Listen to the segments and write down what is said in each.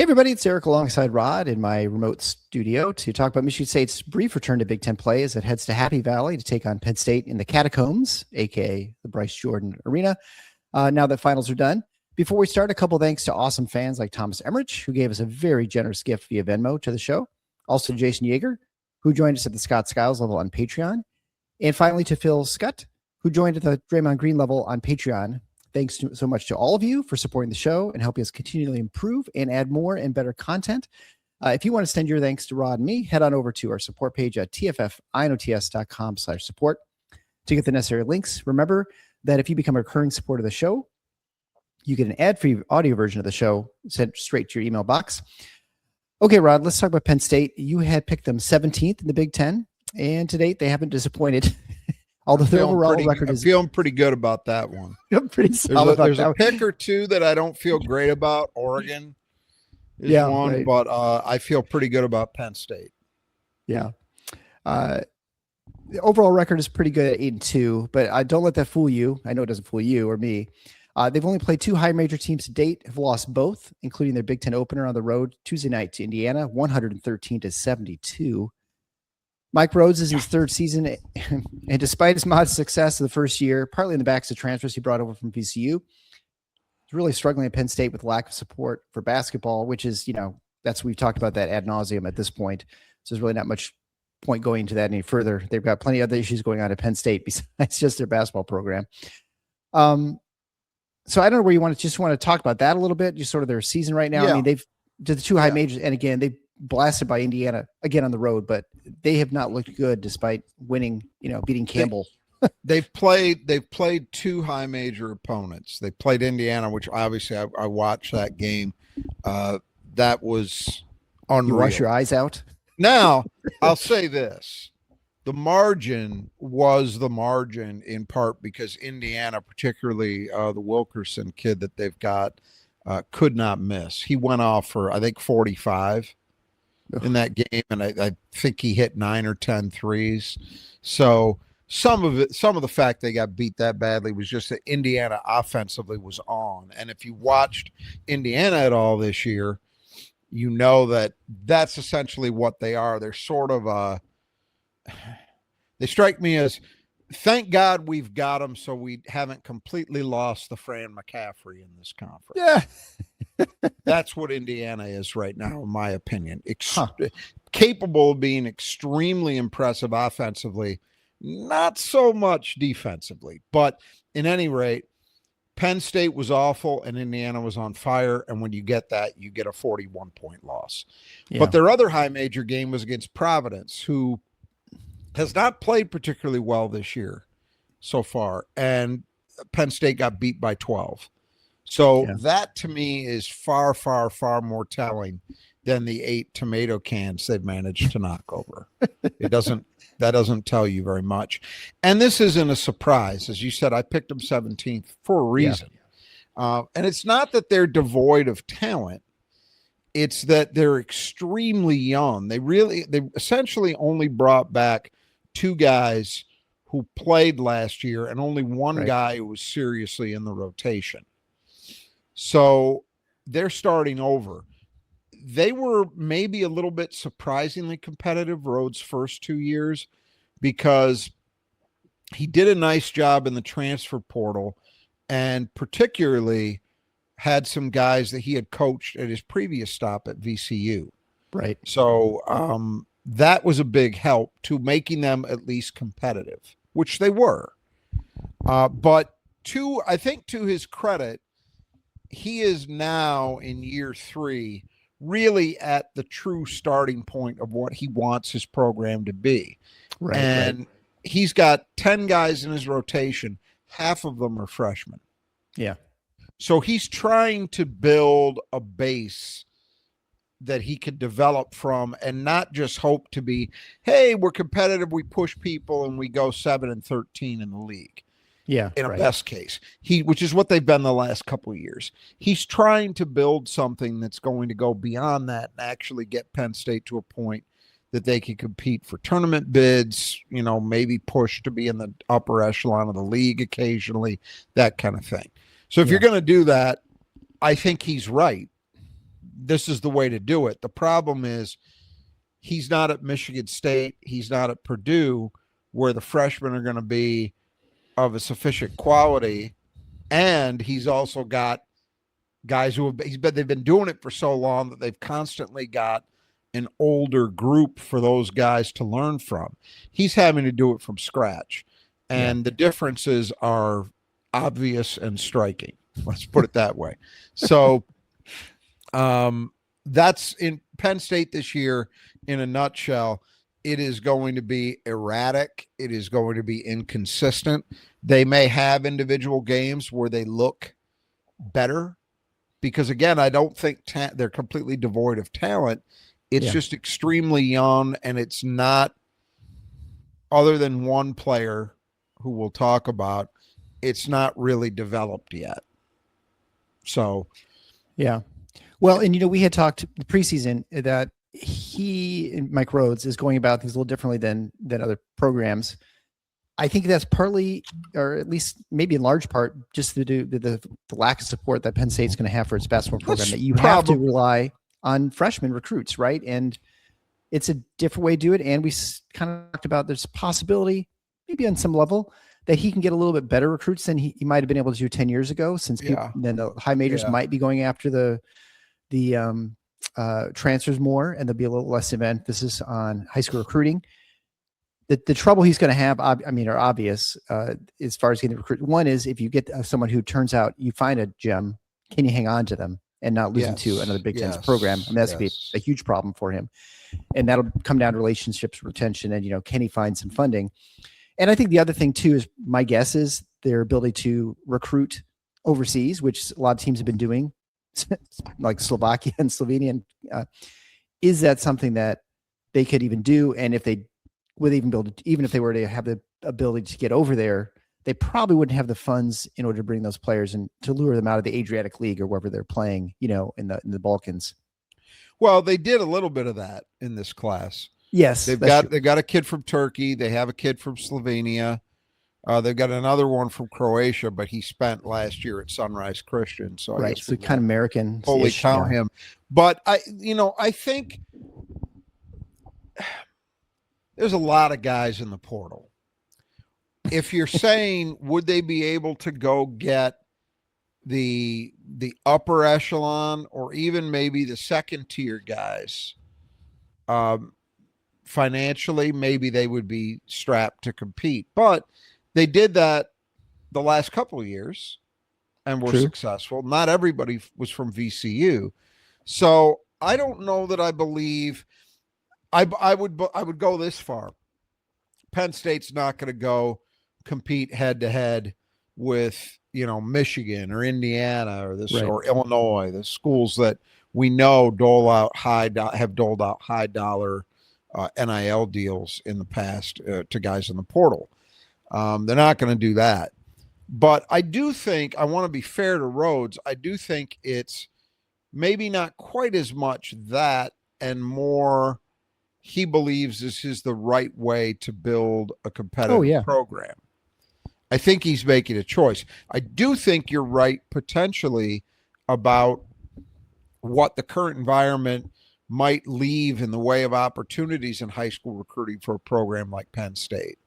Hey everybody, it's Eric alongside Rod in my remote studio to talk about Michigan State's brief return to Big Ten play as it heads to Happy Valley to take on Penn State in the Catacombs, aka the Bryce Jordan Arena, now that finals are done. Before we start, a couple thanks to awesome fans like Thomas Emmerich, who gave us a very generous gift via Venmo to the show. Also Jason Yeager, who joined us at the Scott Skiles level on Patreon. And finally to Phil Scott, who joined at the Draymond Green level on Patreon. Thanks so much to all of you for supporting the show and helping us continually improve and add more and better content. If you want to send your thanks to Rod and me, head on over to our support page at tffinots.com/support to get the necessary links. Remember that if you become a recurring supporter of the show, you get an ad-free audio version of the show sent straight to your email box. Okay, Rod, let's talk about Penn State. You had picked them 17th in the Big Ten, and to date, they haven't disappointed. Although their overall record is... I'm feeling pretty good about that one. I'm pretty solid. There's a pick or two that I don't feel great about. Oregon is one, right. But I feel pretty good about Penn State. Yeah. The overall record is pretty good at 8-2, but don't let that fool you. I know it doesn't fool you or me. They've only played two high major teams to date, have lost both, including their Big Ten opener on the road Tuesday night to Indiana, 113-72. Mike Rhodes is in his third season, and despite his modest success in the first year, partly in the backs of transfers he brought over from VCU, he's really struggling at Penn State with lack of support for basketball, which is, that's we've talked about that ad nauseum at this point. So there's really not much point going into that any further. They've got plenty of other issues going on at Penn State besides just their basketball program. So I don't know where you want to talk about that a little bit, just sort of their season right now. Yeah. I mean, they've did the two high majors, and again, they blasted by Indiana again on the road, but they have not looked good despite winning, beating Campbell. They've played two high major opponents. They played Indiana, which obviously I watched that game. That was unreal. You wash your eyes out. Now I'll say this. The margin was the margin in part because Indiana, particularly the Wilkerson kid that they've got, could not miss. He went off for, I think, 45 in that game, and I think he hit 9 or 10 threes. So some of the fact they got beat that badly was just that Indiana offensively was on. And if you watched Indiana at all this year, you know that that's essentially what they are. They're sort of they strike me as, thank God we've got them so we haven't completely lost the Fran McCaffrey in this conference. Yeah. That's what Indiana is right now, in my opinion. Capable of being extremely impressive offensively, not so much defensively. But in any rate, Penn State was awful and Indiana was on fire. And when you get that, you get a 41-point loss. Yeah. But their other high major game was against Providence, who has not played particularly well this year so far. And Penn State got beat by 12. So that to me is far, far, far more telling than the 8 tomato cans they've managed to knock over. That doesn't tell you very much. And this isn't a surprise. As you said, I picked them 17th for a reason. Yeah. And it's not that they're devoid of talent. It's that they're extremely young. They essentially only brought back 2 guys who played last year and only one guy who was seriously in the rotation. So they're starting over. They were maybe a little bit surprisingly competitive Rhodes' first 2 years because he did a nice job in the transfer portal and particularly had some guys that he had coached at his previous stop at VCU. Right. So that was a big help to making them at least competitive, which they were. But I think to his credit, he is now in year 3 really at the true starting point of what he wants his program to be. Right, and he's got 10 guys in his rotation. Half of them are freshmen. Yeah. So he's trying to build a base that he could develop from and not just hope to be, hey, we're competitive, we push people, and we go 7-13 in the league. Yeah, in a best case, which is what they've been the last couple of years. He's trying to build something that's going to go beyond that and actually get Penn State to a point that they can compete for tournament bids, maybe push to be in the upper echelon of the league occasionally, that kind of thing. So if you're going to do that, I think he's right. this is the way to do it. The problem is he's not at Michigan State. He's not at Purdue, where the freshmen are going to be of a sufficient quality. And he's also got guys who they've been doing it for so long that they've constantly got an older group for those guys to learn from. He's having to do it from scratch. And the differences are obvious and striking. Let's put it that way. So that's in Penn State this year in a nutshell. It is going to be erratic. It is going to be inconsistent. They may have individual games where they look better because, again, I don't think they're completely devoid of talent. It's just extremely young, and it's not, other than one player who we'll talk about, it's not really developed yet. So, yeah. Well, and, we had talked the preseason that Mike Rhodes is going about things a little differently than other programs. I think that's partly, or at least maybe in large part, just due to the lack of support that Penn State's going to have for its basketball program, that you have to rely on freshman recruits, right? And it's a different way to do it. And we kind of talked about there's a possibility, maybe on some level, that he can get a little bit better recruits than he might have been able to do 10 years ago, since then the high majors might be going after the transfers more, and there'll be a little less of emphasis on high school recruiting. The trouble he's going to have, are obvious as far as getting recruit. One is if you get someone who turns out you find a gem, can you hang on to them and not lose them to another Big Ten program? I mean, that's going to be a huge problem for him. And that'll come down to relationships, retention, and, can he find some funding? And I think the other thing too is, my guess is their ability to recruit overseas, which a lot of teams have been doing, like Slovakia and Slovenia. Is that something that they could even do? And if they would even even if they were to have the ability to get over there, they probably wouldn't have the funds in order to bring those players and to lure them out of the Adriatic League or wherever they're playing, in the Balkans. Well, they did a little bit of that in this class. Yes, they've got a kid from Turkey. They have a kid from Slovenia. They've got another one from Croatia, but he spent last year at Sunrise Christian. So I guess so kind of American. Fully count him. But I think there's a lot of guys in the portal. If you're saying, would they be able to go get the upper echelon or even maybe the second tier guys, financially, maybe they would be strapped to compete. But they did that the last couple of years and were successful. Not everybody was from VCU. So I don't know that I believe I would go this far. Penn State's not going to go compete head to head with, Michigan or Indiana or or Illinois, the schools that we know have doled out high dollar NIL deals in the past to guys in the portal. They're not going to do that. But I do think, I want to be fair to Rhodes, I do think it's maybe not quite as much that and more he believes this is the right way to build a competitive program. I think he's making a choice. I do think you're right potentially about what the current environment might leave in the way of opportunities in high school recruiting for a program like Penn State.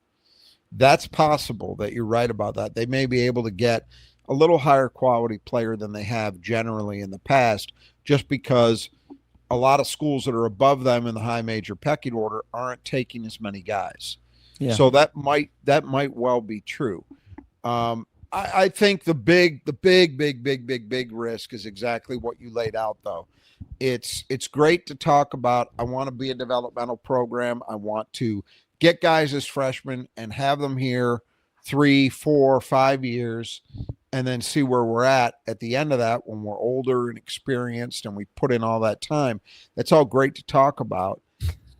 That's possible that you're right about that. They may be able to get a little higher quality player than they have generally in the past, just because a lot of schools that are above them in the high major pecking order aren't taking as many guys. Yeah. So that might well be true. I think the big risk is exactly what you laid out, though. It's great to talk about. I want to be a developmental program. I want to get guys as freshmen and have them here 3, 4, 5 years, and then see where we're at the end of that when we're older and experienced and we put in all that time. That's all great to talk about,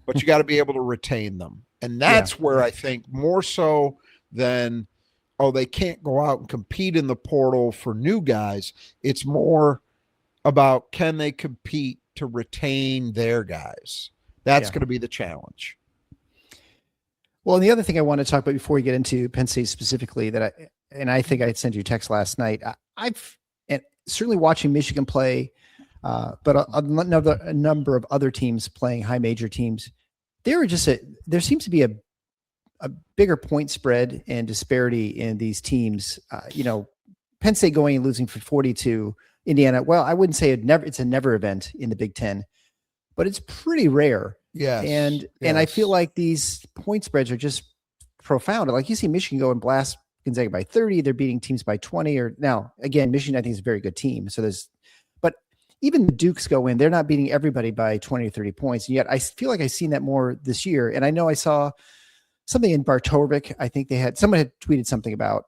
but you got to be able to retain them. And that's where I think more so than, they can't go out and compete in the portal for new guys. It's more about, can they compete to retain their guys? That's going to be the challenge. Well, and the other thing I want to talk about before we get into Penn State specifically, I think I sent you a text last night. I've certainly watching Michigan play. But a number of other teams playing high major teams, there seems to be a bigger point spread and disparity in these teams. Penn State going and losing for 40 to Indiana. Well, I wouldn't say it's a never event in the Big Ten, but it's pretty rare. Yes. And I feel like these point spreads are just profound. Like you see Michigan go and blast Gonzaga by 30, they're beating teams by 20. Or now again, Michigan I think is a very good team. So but even the Dukes go in, they're not beating everybody by 20 or 30 points. And yet I feel like I've seen that more this year. And I know I saw something in Bartovic. I think someone had tweeted something about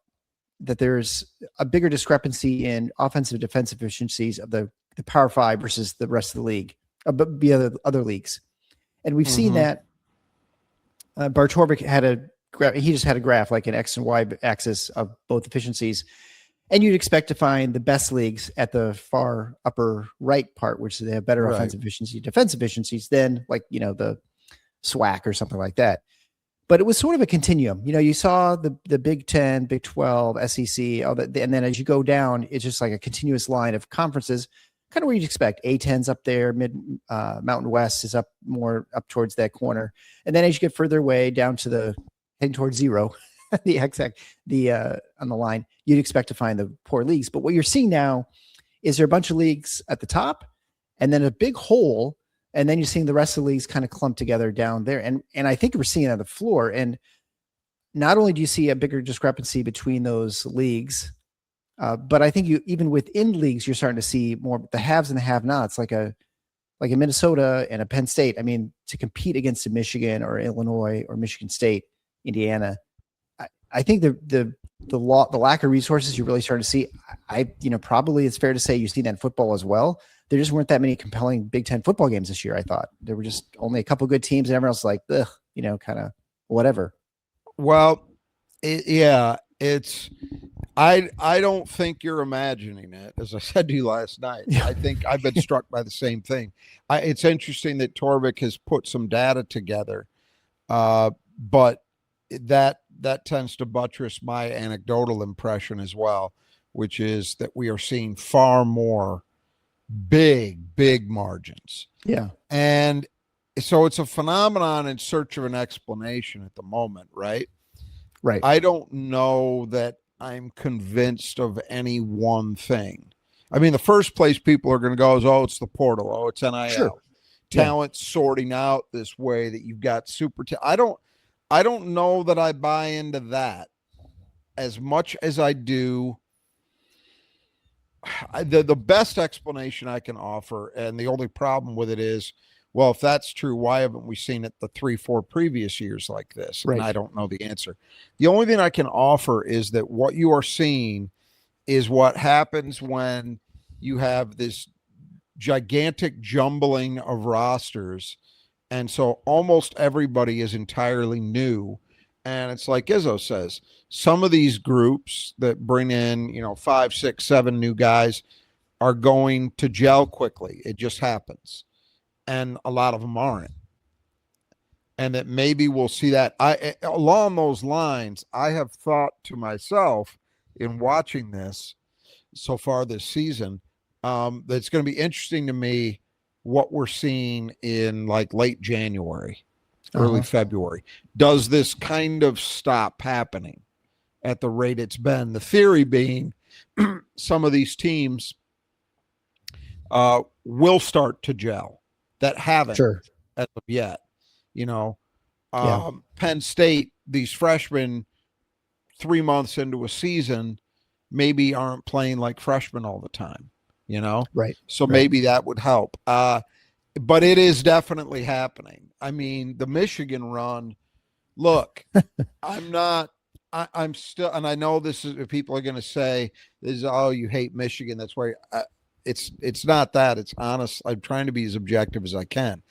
that there's a bigger discrepancy in offensive defensive efficiencies of the Power Five versus the rest of the league, but the other leagues. And we've seen that Bartovic he just had a graph like an X and Y axis of both efficiencies. And you'd expect to find the best leagues at the far upper right part, which they have better offensive efficiency, defensive efficiencies than like, the SWAC or something like that. But it was sort of a continuum. You saw the Big 10, Big 12, SEC, and then as you go down, it's just like a continuous line of conferences, kind of where you'd expect. A10's up there, Mountain West is up towards that corner. And then as you get further away down to heading towards zero, on the line, you'd expect to find the poor leagues. But what you're seeing now is there are a bunch of leagues at the top and then a big hole. And then you're seeing the rest of the leagues kind of clump together down there. And I think we're seeing it on the floor. And not only do you see a bigger discrepancy between those leagues, but I think even within leagues, you're starting to see more the haves and the have-nots, like a Minnesota and a Penn State. I mean, to compete against a Michigan or Illinois or Michigan State, Indiana, I think the lack of resources you really start to see. Probably it's fair to say you see that in football as well. There just weren't that many compelling Big Ten football games this year. I thought there were just only a couple good teams, and everyone else like, kind of whatever. Well, I don't think you're imagining it. As I said to you last night, I think I've been struck by the same thing. It's interesting that Torvik has put some data together, but that tends to buttress my anecdotal impression as well, which is that we are seeing far more big margins. Yeah. And so it's a phenomenon in search of an explanation at the moment, right? Right. I don't know that I'm convinced of any one thing. I mean, the first place people are going to go is, it's the portal. Oh, it's NIL. Sure. Talent sorting out this way that you've got super. I don't know that I buy into that as much as I do. The best explanation I can offer, and the only problem with it is, well, if that's true, why haven't we seen it the 3-4 previous years like this? Right. And I don't know the answer. The only thing I can offer is that what you are seeing is what happens when you have this gigantic jumbling of rosters. And so almost everybody is entirely new. And it's like Izzo says, some of these groups that bring in, 5, 6, 7 new guys are going to gel quickly. It just happens. And a lot of them aren't. And that maybe we'll see that. Along those lines, I have thought to myself in watching this so far this season, that it's going to be interesting to me what we're seeing in like late January, early February. Does this kind of stop happening at the rate it's been? The theory being some of these teams will start to gel that haven't as of yet. Penn State, these freshmen 3 months into a season maybe aren't playing like freshmen all the time, Right. So maybe that would help. But it is definitely happening. I mean, the Michigan run, look, I'm still, and I know this is, people are going to say this is, you hate Michigan. That's why it's not that. It's honest. I'm trying to be as objective as I can.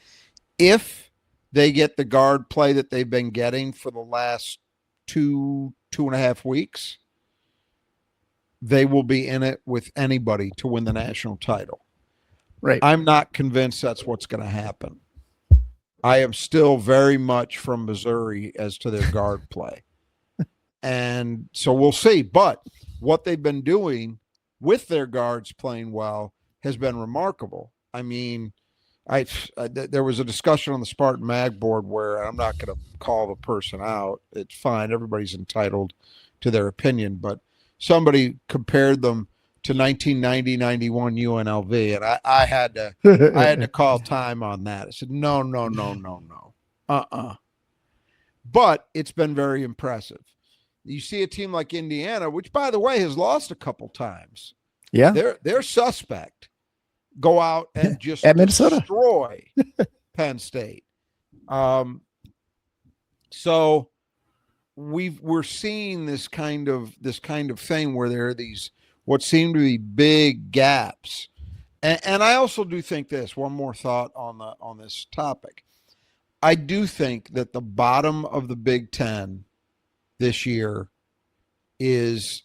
If they get the guard play that they've been getting for the last 2.5 weeks, they will be in it with anybody to win the national title. Right. I'm not convinced that's what's going to happen. I am still very much from Missouri as to their guard play. And so we'll see. But what they've been doing with their guards playing well has been remarkable. I mean, there was a discussion on the Spartan Mag board where I'm not going to call the person out. It's fine. Everybody's entitled to their opinion, but somebody compared them to 1990-91 UNLV, and I had to call time on that. I said, no. But it's been very impressive. You see a team like Indiana, which, by the way, has lost a couple times. Yeah, they're suspect. Go out and just at Minnesota destroy Penn State. So we're seeing this kind of thing where there are these what seem to be big gaps. And I also do think this, one more thought on this topic. I do think that the bottom of the Big Ten this year is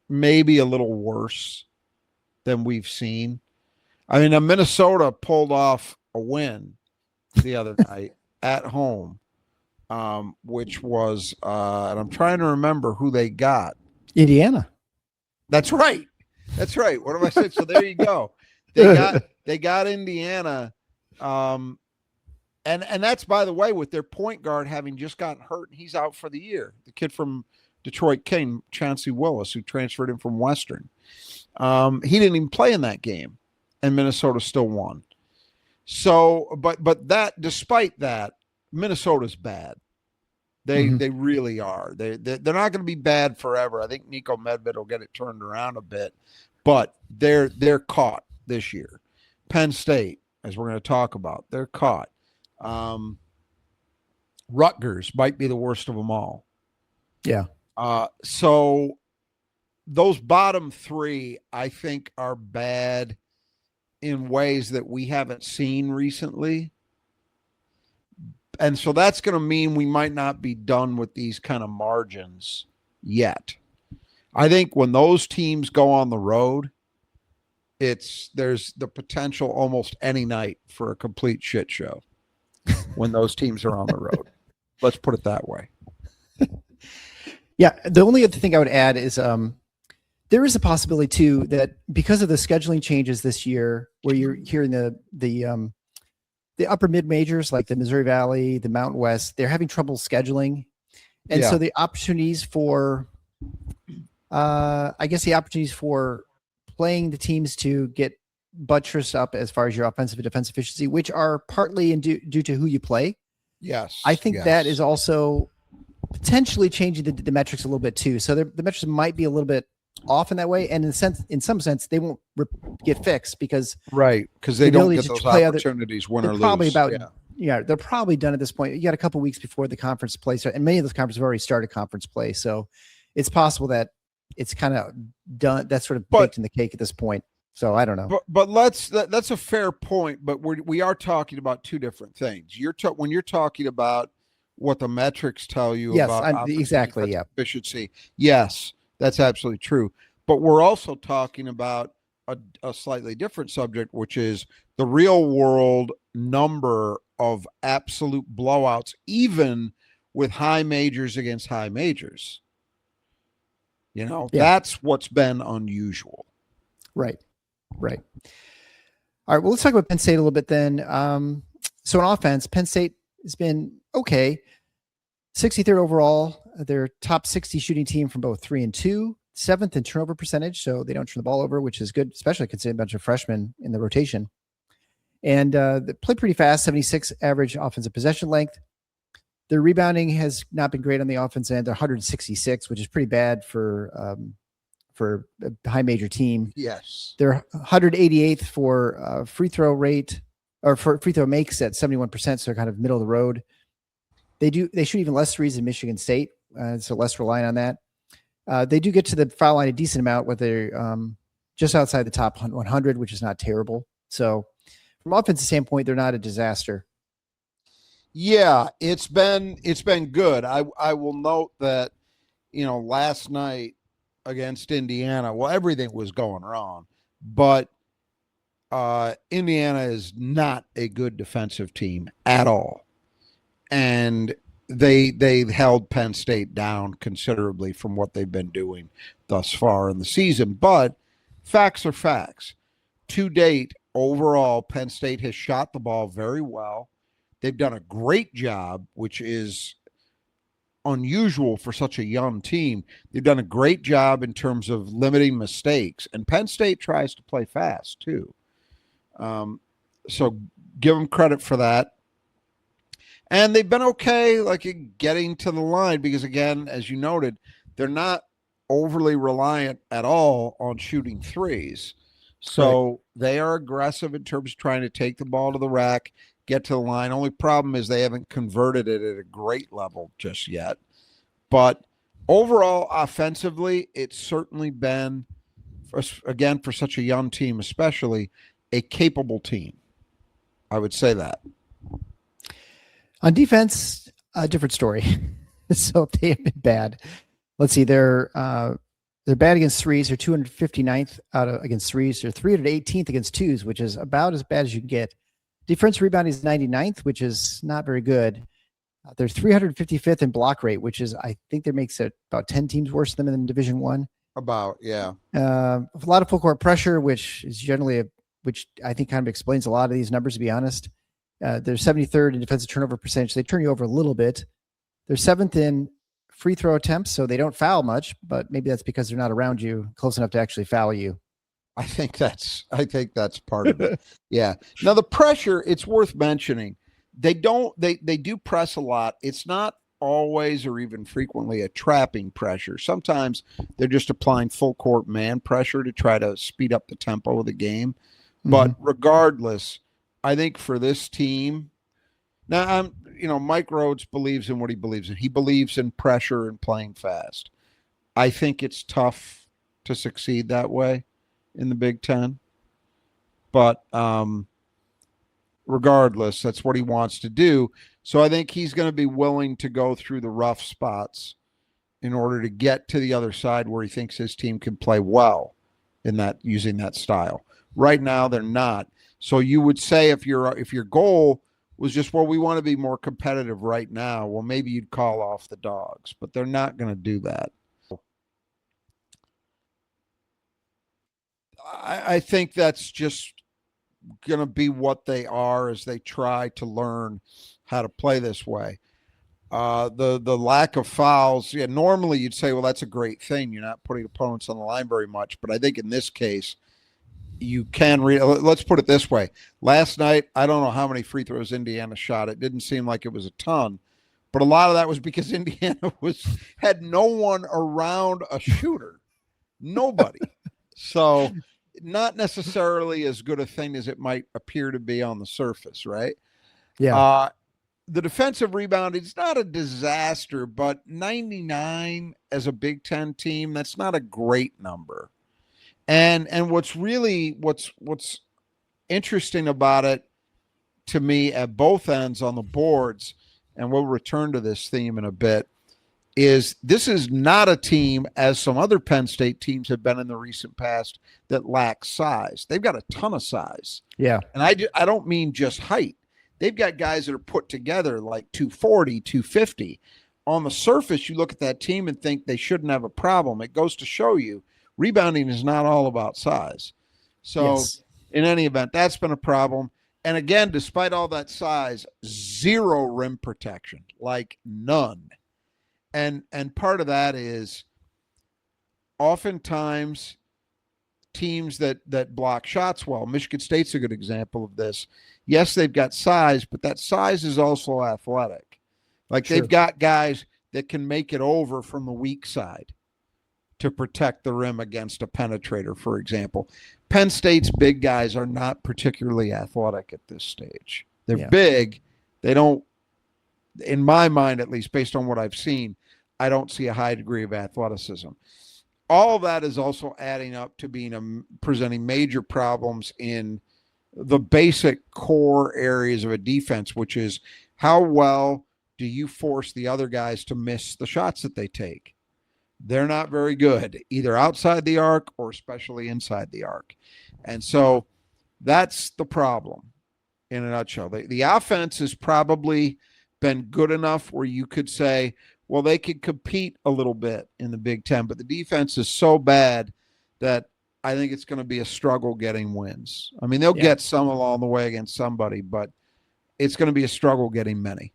maybe a little worse than we've seen. I mean, Minnesota pulled off a win the other night at home, which was, and I'm trying to remember who they got. Indiana. That's right. What am I saying? So there you go. They got Indiana. And that's, by the way, with their point guard having just gotten hurt, and he's out for the year. The kid from Detroit King, Chauncey Willis, who transferred in from Western. He didn't even play in that game, and Minnesota still won. So, but that, despite that, Minnesota's bad. They really are. They're not going to be bad forever. I think Nico Medved will get it turned around a bit, but they're caught this year. Penn State, as we're going to talk about, they're caught. Rutgers might be the worst of them all. Yeah. So those bottom three, I think, are bad in ways that we haven't seen recently. And so that's going to mean we might not be done with these kind of margins yet. I think when those teams go on the road, there's the potential almost any night for a complete shit show when those teams are on the road. Let's put it that way. Yeah. The only other thing I would add is there is a possibility too that because of the scheduling changes this year, where you're hearing the upper mid majors like the Missouri Valley, the Mountain West, they're having trouble scheduling. And so the opportunities for, playing the teams to get buttressed up as far as your offensive and defensive efficiency, which are partly due to who you play. Yes. I think that is also potentially changing the metrics a little bit too. So the metrics might be a little bit off in that way. And in some sense, they won't get fixed because they don't get those opportunities win or lose. Probably they're probably done at this point. You got a couple weeks before the conference play start, and many of those conferences have already started conference play. So it's possible that it's kind of done. That's sort of baked in the cake at this point. So I don't know. But that's a fair point. But we are talking about two different things. When you're talking about what the metrics tell you about exactly efficiency. Yes, that's absolutely true. But we're also talking about a slightly different subject, which is the real world number of absolute blowouts, even with high majors against high majors. That's what's been unusual. Right. All right. Well, let's talk about Penn State a little bit then. So on offense, Penn State has been okay. 63rd overall. They're top 60 shooting team from both 3 and 2. 7th in turnover percentage, so they don't turn the ball over, which is good, especially considering a bunch of freshmen in the rotation. And they play pretty fast, 76 average offensive possession length. Their rebounding has not been great on the offense end. They're 166, which is pretty bad for a high major team. Yes. They're 188th for free throw rate, or for free throw makes at 71%, so they're kind of middle of the road. They shoot even less threes than Michigan State, so less reliant on that. They do get to the foul line a decent amount, where they're just outside the top 100, which is not terrible. So from offensive standpoint, they're not a disaster. Yeah, it's been good. I will note that, last night against Indiana, well, everything was going wrong, but Indiana is not a good defensive team at all. And they held Penn State down considerably from what they've been doing thus far in the season. But facts are facts. to date, overall, Penn State has shot the ball very well. They've done a great job, which is unusual for such a young team. They've done a great job in terms of limiting mistakes, and Penn State tries to play fast too. So give them credit for that. And they've been okay, like getting to the line, because again, as you noted, they're not overly reliant at all on shooting threes. So they are aggressive in terms of trying to take the ball to the rack, get to the line. Only problem is they haven't converted it at a great level just yet. But overall, offensively, it's certainly been, again, for such a young team especially, a capable team. I would say that. On defense, a different story. So they have been bad. Let's see, they're bad against threes. They're 259th against threes. They're 318th against twos, which is about as bad as you can get. Defense rebounding is 99th, which is not very good. They're 355th in block rate, which is, I think, that makes it about 10 teams worse than them in Division One. About, yeah. A lot of full court pressure, which is generally which I think kind of explains a lot of these numbers, to be honest. They're 73rd in defensive turnover percentage. They turn you over a little bit. They're 7th in free throw attempts, so they don't foul much, but maybe that's because they're not around you close enough to actually foul you. I think that's part of it. Yeah. Now the pressure, it's worth mentioning. They do press a lot. It's not always or even frequently a trapping pressure. Sometimes they're just applying full court man pressure to try to speed up the tempo of the game. But regardless, I think for this team, now Mike Rhodes believes in what he believes in. He believes in pressure and playing fast. I think it's tough to succeed that way in the Big Ten. But regardless, that's what he wants to do. So I think he's going to be willing to go through the rough spots in order to get to the other side where he thinks his team can play well in that, using that style. Right now, they're not. So you would say if your goal was just, well, we want to be more competitive right now, well, maybe you'd call off the Dogs, but they're not going to do that. I think that's just going to be what they are as they try to learn how to play this way. The lack of fouls, yeah, normally you'd say, well, that's a great thing. You're not putting opponents on the line very much. But I think in this case, you can read. Let's put it this way. Last night, I don't know how many free throws Indiana shot. It didn't seem like it was a ton. But a lot of that was because Indiana had no one around a shooter. Nobody. So not necessarily as good a thing as it might appear to be on the surface, right? Yeah. The defensive rebounding is not a disaster, but 99 as a Big Ten team, that's not a great number. And what's interesting about it to me at both ends on the boards, and we'll return to this theme in a bit, is this is not a team, as some other Penn State teams have been in the recent past, that lacks size. They've got a ton of size. Yeah. And I don't mean just height. They've got guys that are put together like 240, 250. On the surface, you look at that team and think they shouldn't have a problem. It goes to show you rebounding is not all about size. So yes, in any event, that's been a problem. And again, despite all that size, zero rim protection, like none. And part of that is oftentimes teams that block shots well. Michigan State's a good example of this. Yes, they've got size, but that size is also athletic. Like sure, they've got guys that can make it over from the weak side to protect the rim against a penetrator, for example. Penn State's big guys are not particularly athletic at this stage. They're big. They don't, in my mind, at least based on what I've seen, I don't see a high degree of athleticism. All of that is also adding up to presenting major problems in the basic core areas of a defense, which is how well do you force the other guys to miss the shots that they take? They're not very good, either outside the arc or especially inside the arc. And so that's the problem in a nutshell. The offense has probably been good enough where you could say, well, they could compete a little bit in the Big Ten, but the defense is so bad that I think it's going to be a struggle getting wins. I mean, they'll get some along the way against somebody, but it's going to be a struggle getting many.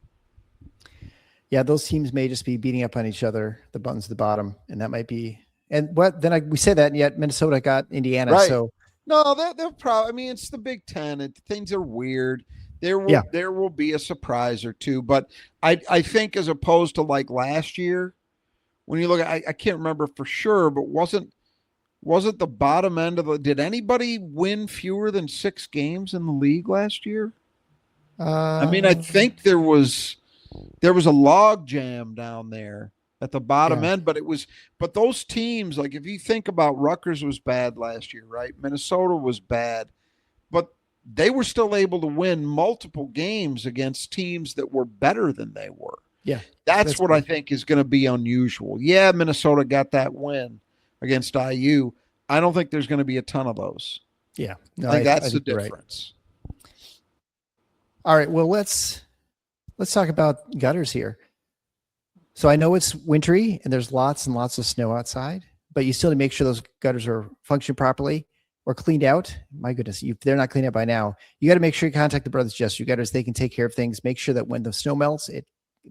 Yeah, those teams may just be beating up on each other, the buttons, the bottom, and that might be. And what then? We say that, and yet Minnesota got Indiana. Right. So no, they're probably. I mean, it's the Big Ten, and things are weird. There will be a surprise or two, but I think as opposed to like last year, when you look at, I can't remember for sure, but wasn't the bottom end of the? Did anybody win fewer than 6 games in the league last year? I mean, I think there was a log jam down there at the bottom end, but those teams, like if you think about Rutgers was bad last year, right? Minnesota was bad, but they were still able to win multiple games against teams that were better than they were. Yeah. That's what I think is going to be unusual. Yeah, Minnesota got that win against IU. I don't think there's going to be a ton of those. Yeah. No, I think that's the difference. Right. All right. Well, let's talk about gutters here. So I know it's wintry and there's lots and lots of snow outside, but you still need to make sure those gutters are functioning properly or cleaned out. My goodness, if they're not cleaned out by now, you got to make sure you contact the Brothers Gesture Gutters. They can take care of things. Make sure that when the snow melts,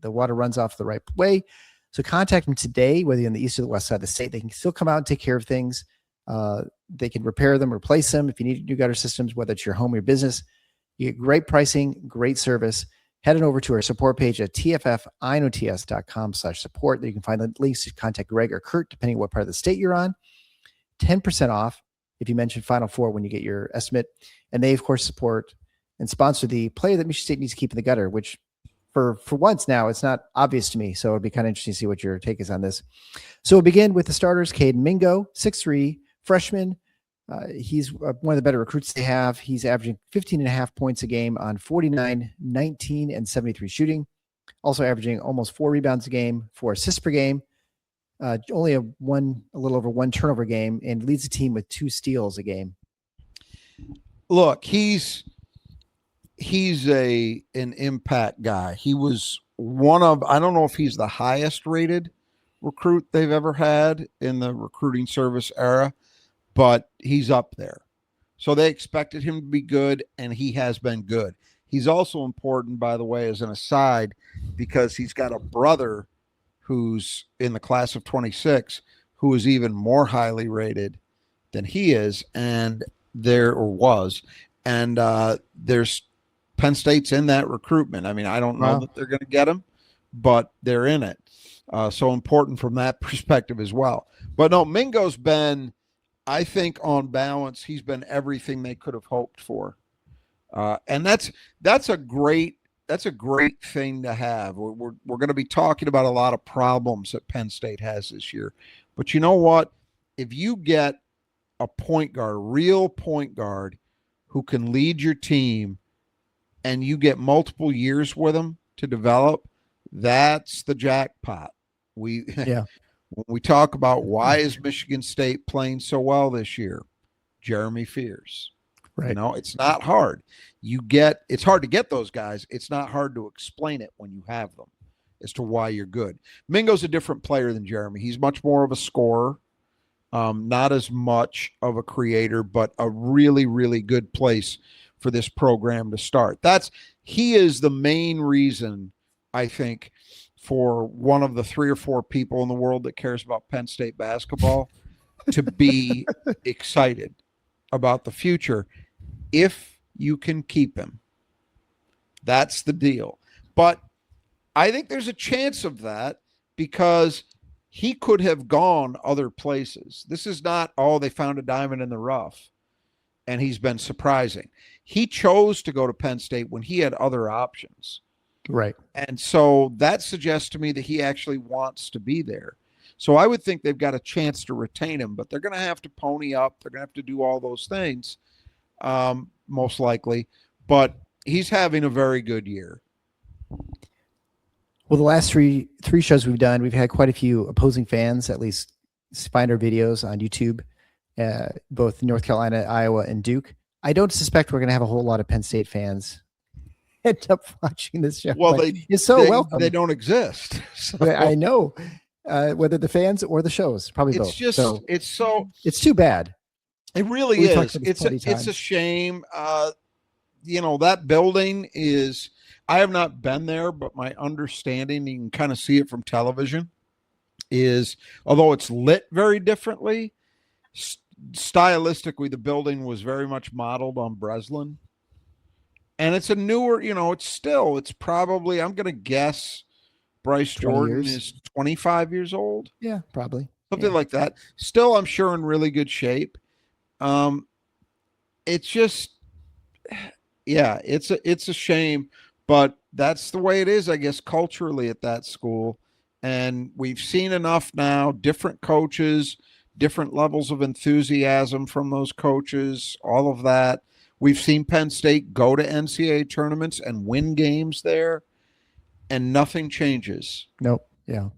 the water runs off the right way. So contact them today, whether you're on the east or the west side of the state. They can still come out and take care of things. They can repair them, replace them. If you need new gutter systems, whether it's your home or your business, you get great pricing, great service. Head on over to our support page at tffinots.com/support. There you can find the links to contact Greg or Kurt, depending on what part of the state you're on. 10% off if you mention Final Four when you get your estimate. And they, of course, support and sponsor the player that Michigan State needs to keep in the gutter, which for once now, it's not obvious to me. So it'd be kind of interesting to see what your take is on this. So we'll begin with the starters. Caden Mingo, 6'3", freshman. He's one of the better recruits they have. He's averaging 15.5 points a game on 49, 19, and 73 shooting. Also averaging almost 4 rebounds a game, 4 assists per game. Only a little over 1 turnover game, and leads the team with 2 steals a game. Look, he's an impact guy. He was one of, I don't know if he's the highest rated recruit they've ever had in the recruiting service era, but he's up there. So they expected him to be good, and he has been good. He's also important, by the way, as an aside, because he's got a brother who's in the class of 26 who is even more highly rated than he is, and there's Penn State's in that recruitment. I mean, I don't know that they're going to get him, but they're in it. So important from that perspective as well. But no, Mingo's been, I think on balance, he's been everything they could have hoped for. And that's a great thing to have. We're going to be talking about a lot of problems that Penn State has this year. But you know what? If you get a point guard, a real point guard who can lead your team, and you get multiple years with them to develop, that's the jackpot. When we talk about why is Michigan State playing so well this year, Jeremy Fears. Right. You know, it's not hard. It's hard to get those guys. It's not hard to explain it when you have them as to why you're good. Mingo's a different player than Jeremy. He's much more of a scorer, not as much of a creator, but a really, really good place for this program to start. He is the main reason, I think, for one of the 3 or 4 people in the world that cares about Penn State basketball to be excited about the future if you can keep him. That's the deal. But I think there's a chance of that because he could have gone other places. This is not, they found a diamond in the rough and he's been surprising. He chose to go to Penn State when he had other options. Right. And so that suggests to me that he actually wants to be there. So I would think they've got a chance to retain him, but they're going to have to pony up. They're going to have to do all those things, most likely. But he's having a very good year. Well, the last three shows we've done, we've had quite a few opposing fans, at least find our videos on YouTube, both North Carolina, Iowa, and Duke. I don't suspect we're going to have a whole lot of Penn State fans end up watching this show. Well, welcome. They don't exist. So. I know, whether the fans or the shows, probably both. It's too bad. It really We talked is. about this plenty of It's a times. shame. That building is, I have not been there, but my understanding, you can kind of see it from television, is although it's lit very differently, stylistically, the building was very much modeled on Breslin. And it's a newer, it's probably, I'm going to guess Bryce 20 Jordan years. is 25 years old, Yeah, probably. something like that. Still, I'm sure in really good shape. It's just, yeah, it's a shame, but that's the way it is, I guess, culturally at that school. And we've seen enough now, different coaches, different levels of enthusiasm from those coaches, all of that. We've seen Penn State go to NCAA tournaments and win games there, and nothing changes. Nope. Yeah.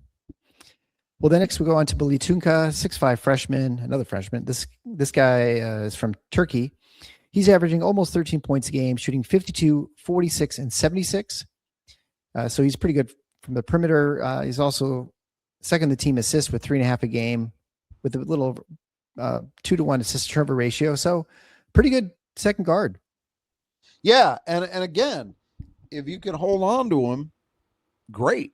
Well, then next we go on to Billy Tunka, 6'5" freshman, another freshman. This guy is from Turkey. He's averaging almost 13 points a game, shooting 52, 46, and 76. So he's pretty good from the perimeter. He's also second the team assists with 3.5 a game, with a little 2-to-1 assist turnover ratio. So pretty good second guard. Yeah, and again, if you can hold on to him, great.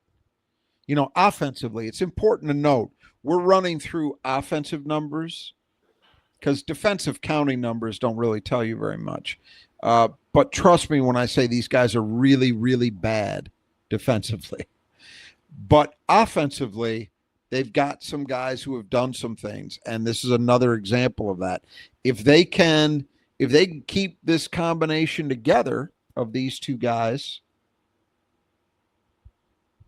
Offensively, it's important to note we're running through offensive numbers because defensive counting numbers don't really tell you very much. But trust me when I say these guys are really, really bad defensively. But offensively, they've got some guys who have done some things, and this is another example of that. If they can keep this combination together of these two guys,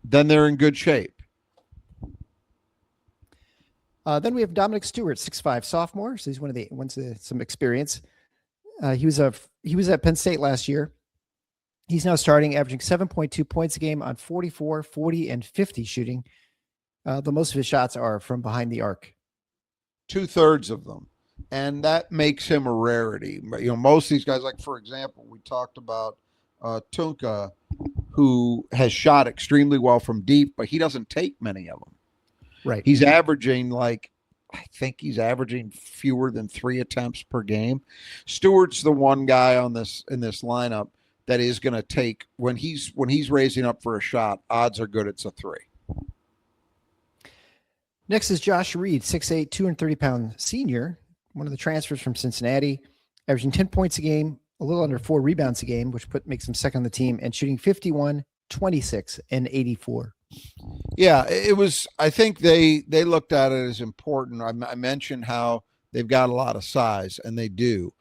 then they're in good shape. Then we have Dominic Stewart, 6'5" sophomore. So he's one of the ones with some experience. He was at Penn State last year. He's now starting, averaging 7.2 points a game on 44, 40, and 50 shooting. The most of his shots are from behind the arc. 2/3 of them. And that makes him a rarity. Most of these guys, like, for example, we talked about Tunka, who has shot extremely well from deep, but he doesn't take many of them. Right. He's averaging I think he's averaging fewer than 3 attempts per game. Stewart's the one guy in this lineup that is going to take, when he's raising up for a shot, odds are good it's a 3. Next is Josh Reed, 6'8", 230-pound senior, one of the transfers from Cincinnati, averaging 10 points a game, a little under 4 rebounds a game, which makes him second on the team, and shooting 51, 26, and 84. Yeah, it was. I think they looked at it as important. I mentioned how they've got a lot of size, and they do,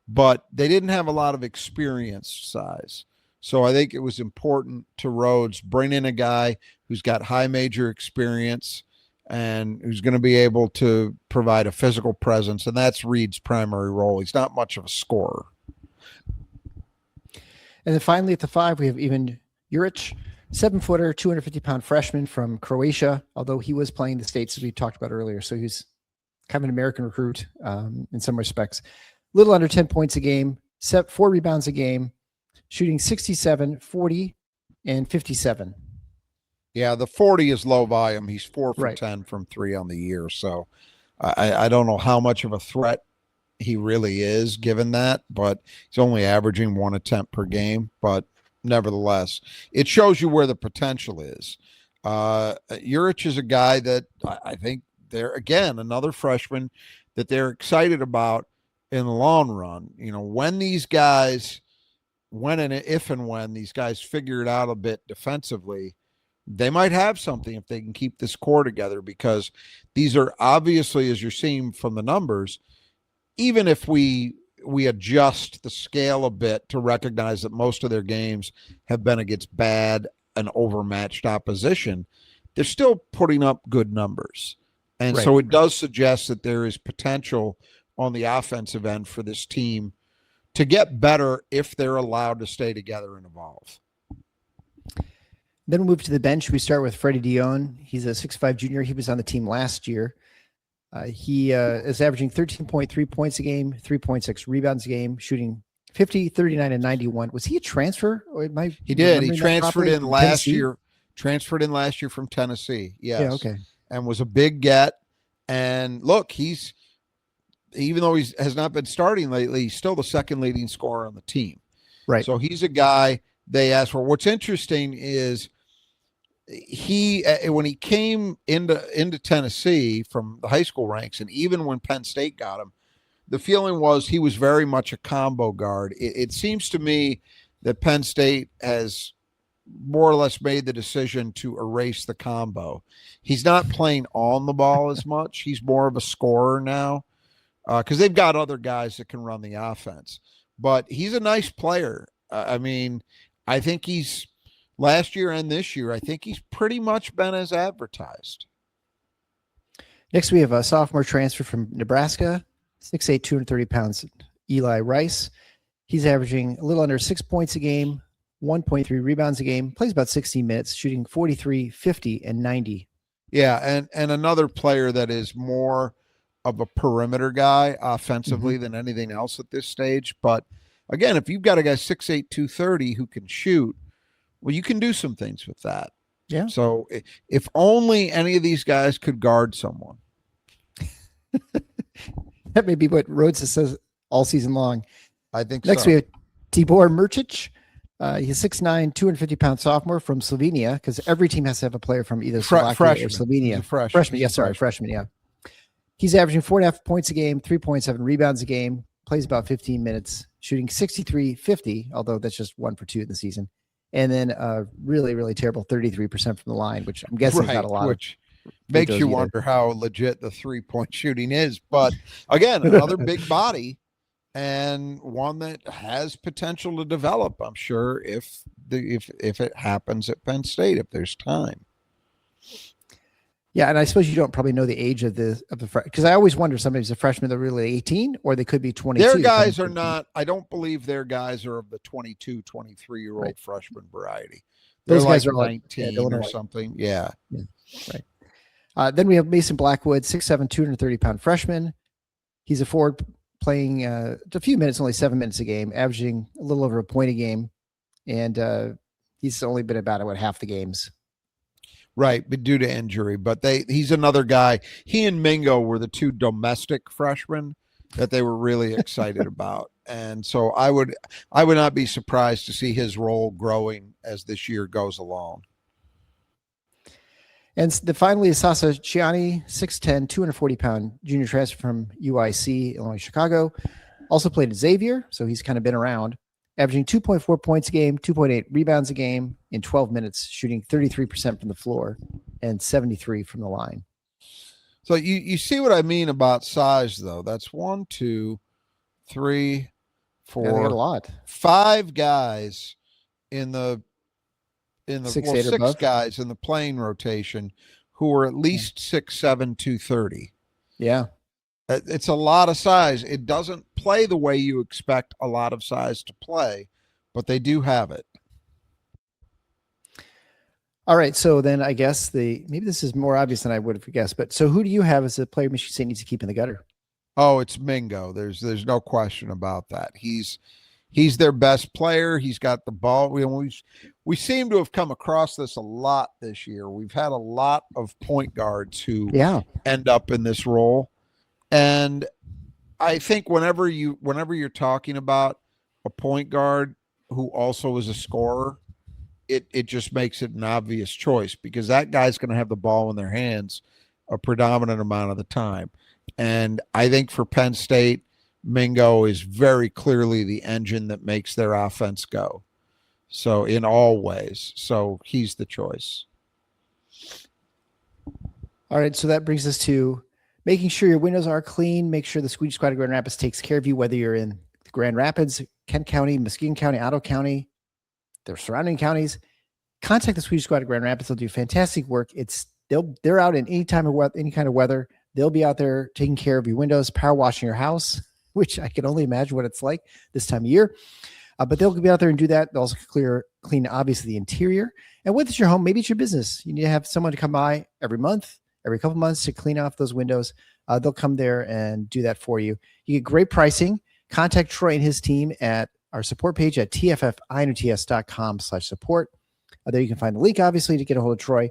but they didn't have a lot of experienced size. So I think it was important to Rhodes bring in a guy who's got high major experience and who's going to be able to provide a physical presence, and that's Reed's primary role. He's not much of a scorer. And then finally at the 5, we have Ivan Juric, 7-footer, 250-pound freshman from Croatia, although he was playing the States, as we talked about earlier. So he's kind of an American recruit in some respects. A little under 10 points a game, 4 rebounds a game, shooting 67, 40, and 57. Yeah, the 40 is low volume. He's 4 for Right. 10 from 3 on the year. So I don't know how much of a threat he really is given that, but he's only averaging 1 attempt per game. But nevertheless, it shows you where the potential is. Juric is a guy that I think they're, again, another freshman that they're excited about in the long run. When these guys, if and when these guys figure it out a bit defensively, they might have something if they can keep this core together, because these are obviously, as you're seeing from the numbers, even if we adjust the scale a bit to recognize that most of their games have been against bad and overmatched opposition, they're still putting up good numbers. And so it does suggest that there is potential on the offensive end for this team to get better if they're allowed to stay together and evolve. Then we'll move to the bench. We start with Freddie Dion. He's a 6'5" junior. He was on the team last year. He is averaging 13.3 points a game, 3.6 rebounds a game, shooting 50, 39, and 91. Was he a transfer? Or he did. He transferred in last year. Transferred in last year from Tennessee. Yes. Yeah, okay. And was a big get. And look, he's even though he has not been starting lately, he's still the second leading scorer on the team. Right. So he's a guy they asked for. What's interesting is he when he came into Tennessee from the high school ranks, and even when Penn State got him, the feeling was he was very much a combo guard. It seems to me that Penn State has more or less made the decision to erase the combo. He's not playing on the ball as much. He's more of a scorer now because they've got other guys that can run the offense. But he's a nice player. I mean, I think he's last year and this year, I think he's pretty much been as advertised. Next, we have a sophomore transfer from Nebraska, 6'8", 230 pounds, Eli Rice. He's averaging a little under 6 points a game, 1.3 rebounds a game, plays about 16 minutes, shooting 43, 50, and 90. Yeah, and another player that is more of a perimeter guy offensively than anything else at this stage. But again, if you've got a guy 6'8", 230 who can shoot, well, you can do some things with that. Yeah. So if only any of these guys could guard someone. That may be what Rhodes says all season long. I think Next, so. we have Tibor Mrcic. He's 6'9", 250-pound sophomore from Slovenia, because every team has to have a player from either Slovakia or Slovenia. Freshman. Yes, sorry, freshman, yeah. He's averaging 4.5 points a game, 3.7 rebounds a game, plays about 15 minutes, shooting 63, 50, although that's just 1 for 2 in the season. And then really, really terrible 33% from the line, which I'm guessing is not a lot. Which makes you wonder how legit the 3-point shooting is. But again, another big body and one that has potential to develop, I'm sure, if it happens at Penn State, if there's time. Yeah, and I suppose you don't probably know the age of the because I always wonder sometimes the freshmen they're really 18 or they could be 22. Their guys are not. I don't believe their guys are of the 22, 23-year-old freshman variety. They're Those guys like are 19 or something. Yeah. Right. Then we have Mason Blackwood, 6'7", 230-pound freshman. He's a forward playing a few minutes, only 7 minutes a game, averaging a little over a point a game, and he's only been about half the games. Right, but due to injury. But he's another guy. He and Mingo were the two domestic freshmen that they were really excited about. And so I would not be surprised to see his role growing as this year goes along. And finally is Sasa Chiani, 6'10", 240-pound junior transfer from UIC, Illinois, Chicago. Also played at Xavier, so he's kind of been around. Averaging 2.4 points a game, 2.8 rebounds a game in 12 minutes, shooting 33% from the floor and 73 from the line. So you see what I mean about size, though. That's 1, 2, 3, 4, yeah, they got a lot. 5 guys in the 6 guys in the playing rotation who are at least 6'7", 230. Yeah. It's a lot of size. It doesn't play the way you expect a lot of size to play, but they do have it. All right. So then I guess maybe this is more obvious than I would have guessed, but so who do you have as a player Michigan State needs to keep in the gutter? Oh, it's Mingo. There's no question about that. He's their best player. He's got the ball. We seem to have come across this a lot this year. We've had a lot of point guards who end up in this role. And I think whenever you're talking about a point guard who also is a scorer, it just makes it an obvious choice because that guy's going to have the ball in their hands a predominant amount of the time. And I think for Penn State, Mingo is very clearly the engine that makes their offense go. So in all ways, so he's the choice. All right. So that brings us to making sure your windows are clean. Make sure the Squeegee Squad of Grand Rapids takes care of you, whether you're in Grand Rapids, Kent County, Muskegon County, Ottawa County, their surrounding counties. Contact the Squeegee Squad of Grand Rapids. They'll do fantastic work. They're out in any kind of weather. They'll be out there taking care of your windows, power washing your house, which I can only imagine what it's like this time of year. But they'll be out there and do that. They'll also clean, obviously, the interior. And whether it's your home, maybe it's your business. You need to have someone to come by every couple of months to clean off those windows. They'll come there and do that for you. You get great pricing. Contact Troy and his team at our support page at tffinots.com/support. There you can find the link, obviously, to get a hold of Troy.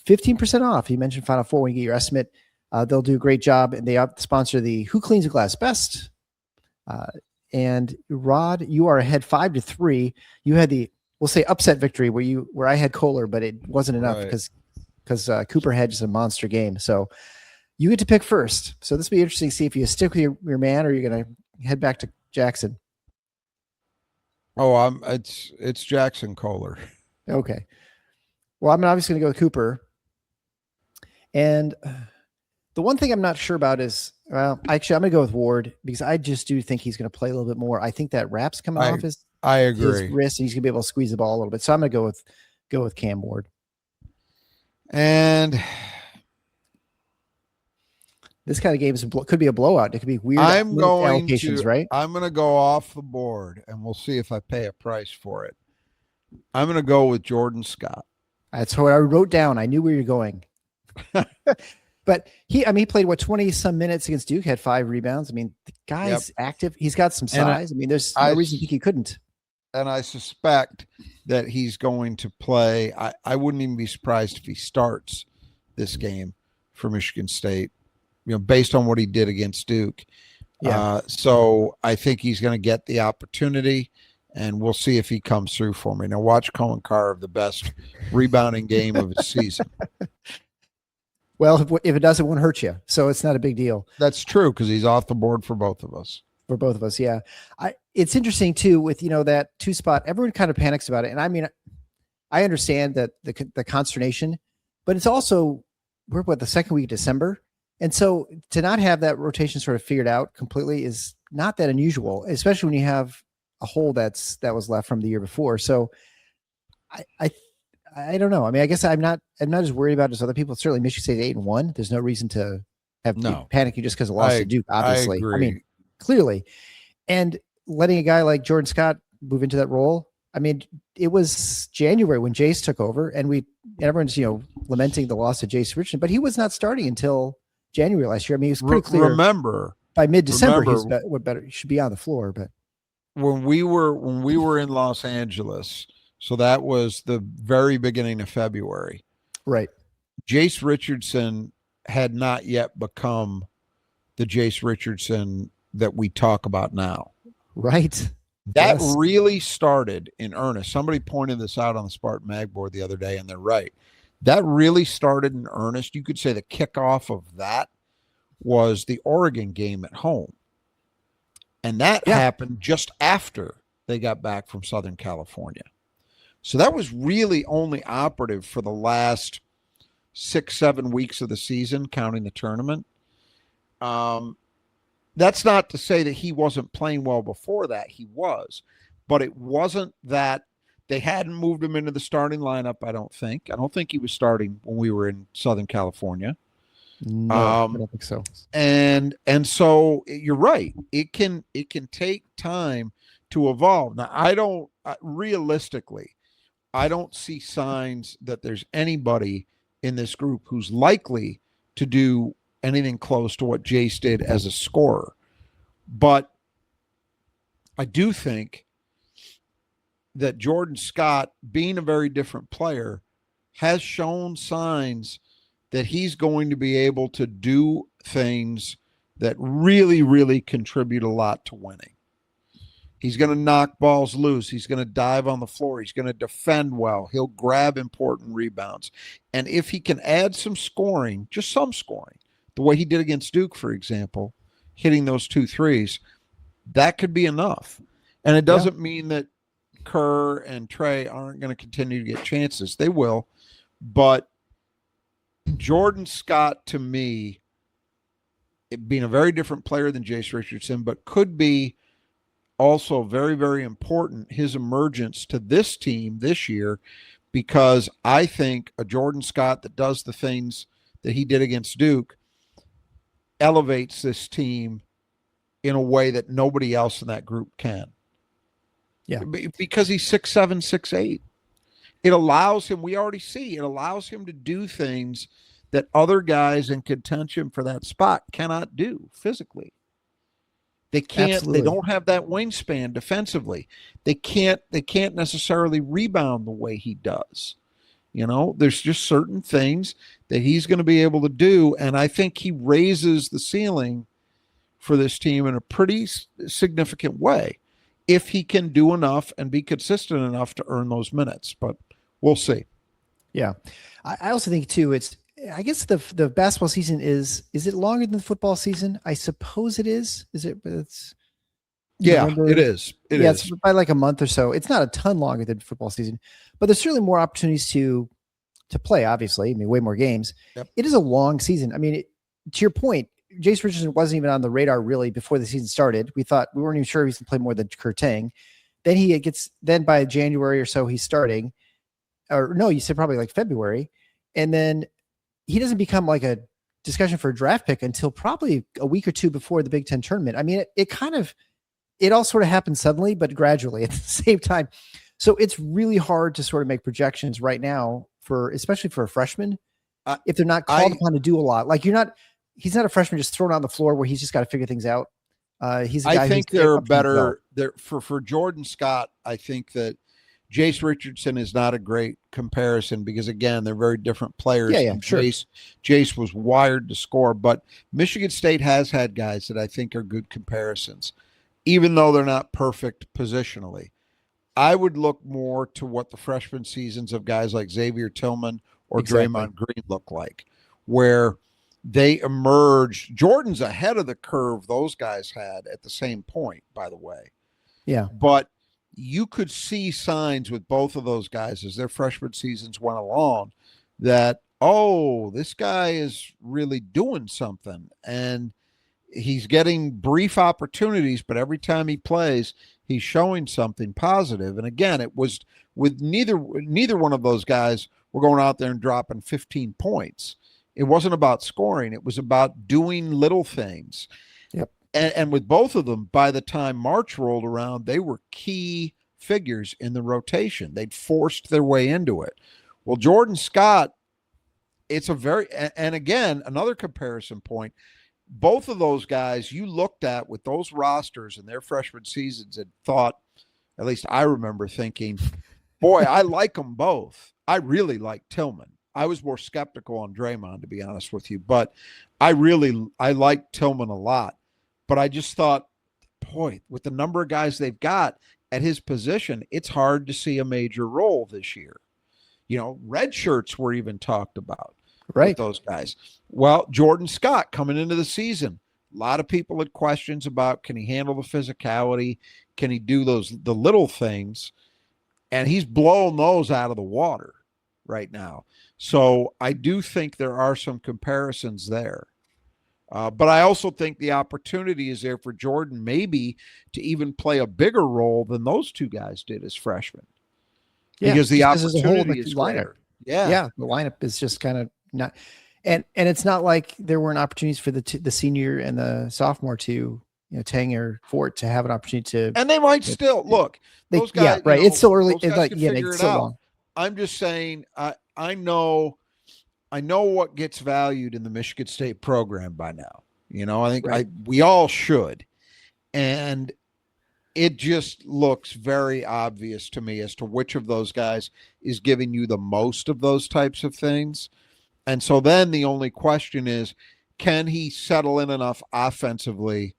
15% off. You mentioned Final Four when you get your estimate. They'll do a great job, and they sponsor the Who Cleans a Glass Best. And Rod, you are ahead 5-3. You had the, we'll say, upset victory where I had Kohler, but it wasn't enough because Cooper had just a monster game. So you get to pick first. So this will be interesting to see if you stick with your man or you're going to head back to Jackson. Oh, it's Jackson Kohler. Okay. Well, I'm obviously going to go with Cooper. And the one thing I'm not sure about is, well, actually, I'm going to go with Ward because I just do think he's going to play a little bit more. I think that wrap's coming off his wrist, and he's going to be able to squeeze the ball a little bit. So I'm going to go with Cam Ward. And this kind of game could be a blowout. It could be weird allocations, right? I'm going to go off the board, and we'll see if I pay a price for it. I'm going to go with Jordan Scott. That's what I wrote down. I knew where you're going. But he played 20 some minutes against Duke, had 5 rebounds. I mean, the guy's active. He's got some size. There's no reason to think he couldn't. And I suspect that he's going to play. I wouldn't even be surprised if he starts this game for Michigan State, based on what he did against Duke. Yeah. So I think he's going to get the opportunity, and we'll see if he comes through for me. Now watch Cohen carve the best rebounding game of his season. Well, if it does, it won't hurt you. So it's not a big deal. That's true because he's off the board for both of us. For both of us, yeah. It's interesting too with that 2 spot. Everyone kind of panics about it, and I understand that the consternation, but it's also we're the second week of December, and so to not have that rotation sort of figured out completely is not that unusual, especially when you have a hole that was left from the year before. So I don't know. I guess I'm not as worried about it as other people. Certainly Michigan State 8-1. There's no reason to have panicking just because of loss to Duke, obviously. Clearly. And letting a guy like Jordan Scott move into that role. It was January when Jace took over, and everyone's, lamenting the loss of Jace Richardson, but he was not starting until January last year. It was pretty clear. Remember, by mid-December, he should be on the floor. But when we were in Los Angeles, so that was the very beginning of February. Right. Jace Richardson had not yet become the Jace Richardson that we talk about now. Right. That really started in earnest. Somebody pointed this out on the Spartan Mag board the other day, and they're right. That really started in earnest. You could say the kickoff of that was the Oregon game at home. And that happened just after they got back from Southern California. So that was really only operative for the last 6-7 weeks of the season, counting the tournament. That's not to say that he wasn't playing well before that. He was. But it wasn't that they hadn't moved him into the starting lineup, I don't think. I don't think he was starting when we were in Southern California. No, I don't think so. And so you're right. It can take time to evolve. Now, realistically, I don't see signs that there's anybody in this group who's likely to do anything close to what Jace did as a scorer. But I do think that Jordan Scott, being a very different player, has shown signs that he's going to be able to do things that really, really contribute a lot to winning. He's going to knock balls loose. He's going to dive on the floor. He's going to defend well. He'll grab important rebounds. And if he can add some scoring, just some scoring, the way he did against Duke, for example, hitting those 2 threes, that could be enough. And it doesn't mean that Kerr and Trey aren't going to continue to get chances. They will. But Jordan Scott, to me, being a very different player than Jace Richardson, but could be also very, very important, his emergence to this team this year, because I think a Jordan Scott that does the things that he did against Duke elevates this team in a way that nobody else in that group can. Yeah. Because he's 6'7", 6'8". It allows him, we already see, it allows him to do things that other guys in contention for that spot cannot do physically. They can't. Absolutely. They don't have that wingspan defensively. They can't necessarily rebound the way he does. There's just certain things that he's going to be able to do. And I think he raises the ceiling for this team in a pretty significant way if he can do enough and be consistent enough to earn those minutes. But we'll see. Yeah. I also think too, I guess the basketball season is it longer than the football season? I suppose it is. Is it? It is. It is. It's by like a month or so. It's not a ton longer than football season, but there's certainly more opportunities to play, obviously. I mean, way more games. Yep. It is a long season. I mean, to your point, Jace Richardson wasn't even on the radar really before the season started. We weren't even sure he was going to play more than Kurtang. Then by January or so, he's starting. Or no, you said probably like February. And then he doesn't become like a discussion for a draft pick until probably a week or two before the Big Ten tournament. I mean, it all sort of happened suddenly, but gradually at the same time. So it's really hard to sort of make projections right now especially for a freshman, if they're not called upon to do a lot. Like he's not a freshman just thrown on the floor where he's just got to figure things out. He's a guy I think they're better for Jordan Scott. I think that Jace Richardson is not a great comparison because, again, they're very different players. Yeah, sure. Jace was wired to score, but Michigan State has had guys that I think are good comparisons, even though they're not perfect positionally. I would look more to what the freshman seasons of guys like Xavier Tillman or Draymond Green look like, where they emerged. Jordan's ahead of the curve those guys had at the same point, by the way. Yeah. But you could see signs with both of those guys as their freshman seasons went along that, this guy is really doing something. And he's getting brief opportunities, but every time he plays, he's showing something positive. And again, it was with neither one of those guys were going out there and dropping 15 points. It wasn't about scoring. It was about doing little things. Yep. And with both of them, by the time March rolled around, they were key figures in the rotation. They'd forced their way into it. Well, Jordan Scott, and again, another comparison point, both of those guys you looked at with those rosters in their freshman seasons and thought, at least I remember thinking, boy, I like them both. I really like Tillman. I was more skeptical on Draymond, to be honest with you, but I like Tillman a lot. But I just thought, boy, with the number of guys they've got at his position, it's hard to see a major role this year. Red shirts were even talked about, right? With those guys. Well, Jordan Scott coming into the season, a lot of people had questions about, can he handle the physicality? Can he do the little things? And he's blowing those out of the water right now. So I do think there are some comparisons there. But I also think the opportunity is there for Jordan maybe to even play a bigger role than those two guys did as freshmen. Yeah, because the opportunity is greater. Yeah, the lineup is just kind of not, and it's not like there weren't opportunities for the senior and the sophomore to Tang or Fort to have an opportunity to, and they might still look. Those guys, yeah, right. It's still early. It's still long. I'm just saying, I know what gets valued in the Michigan State program by now. I think we all should. And it just looks very obvious to me as to which of those guys is giving you the most of those types of things. And so then the only question is, can he settle in enough offensively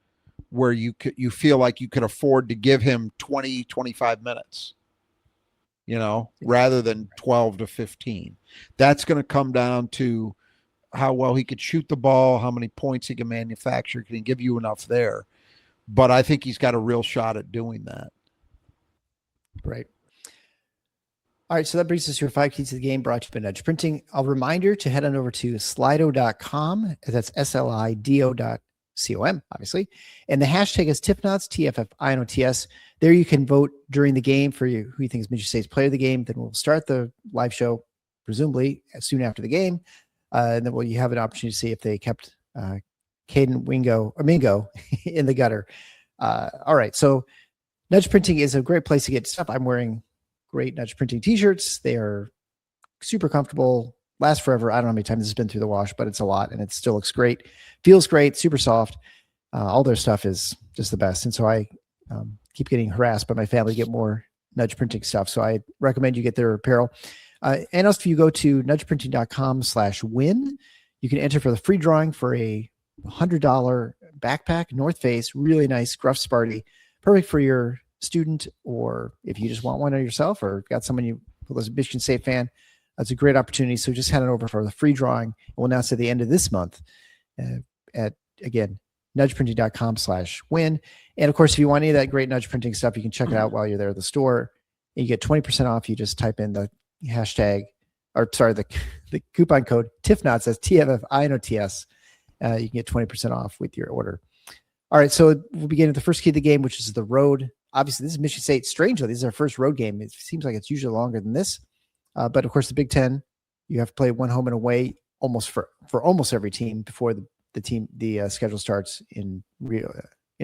where you feel like you could afford to give him 20, 25 minutes? Rather than 12 to 15. That's going to come down to how well he could shoot the ball, how many points he can manufacture. Can he give you enough there? But I think he's got a real shot at doing that. Right. All right, so that brings us to your 5 keys to the game brought to you by Nudge Printing. A reminder to head on over to slido.com. That's SLIDO.com, obviously. And the hashtag is TIFNOTS, TFFINOTS. There you can vote during the game for who you think is Michigan State's player of the game. Then we'll start the live show, presumably, soon after the game. And then you have an opportunity to see if they kept Caden Mingo in the gutter. All right, so Nudge Printing is a great place to get stuff. I'm wearing great Nudge Printing t-shirts. They are super comfortable, last forever. I don't know how many times it's been through the wash, but it's a lot, and it still looks great. Feels great, super soft. All their stuff is just the best. And so I keep getting harassed by my family to get more Nudge Printing stuff. So I recommend you get their apparel. And also, if you go to nudgeprinting.com/win, you can enter for the free drawing for a $100 backpack, North Face, really nice Gruff Sparty, perfect for your student, or if you just want one of yourself or got someone who was a Michigan State fan. That's a great opportunity. So just head on over for the free drawing. We'll announce at the end of this month at, again, nudgeprinting.com/win. And of course, if you want any of that great nudge printing stuff, you can check it out while you're there at the store. And you get 20% off. You just type in the hashtag, the coupon code TIFNOTS, that's TFFINOTS. You can get 20% off with your order. All right, so we'll begin with the first key of the game, which is the road. Obviously, this is Michigan State. Strangely, this is our first road game. It seems like it's usually longer than this. But of course, the Big Ten, you have to play one home and away almost for almost every team before the schedule starts in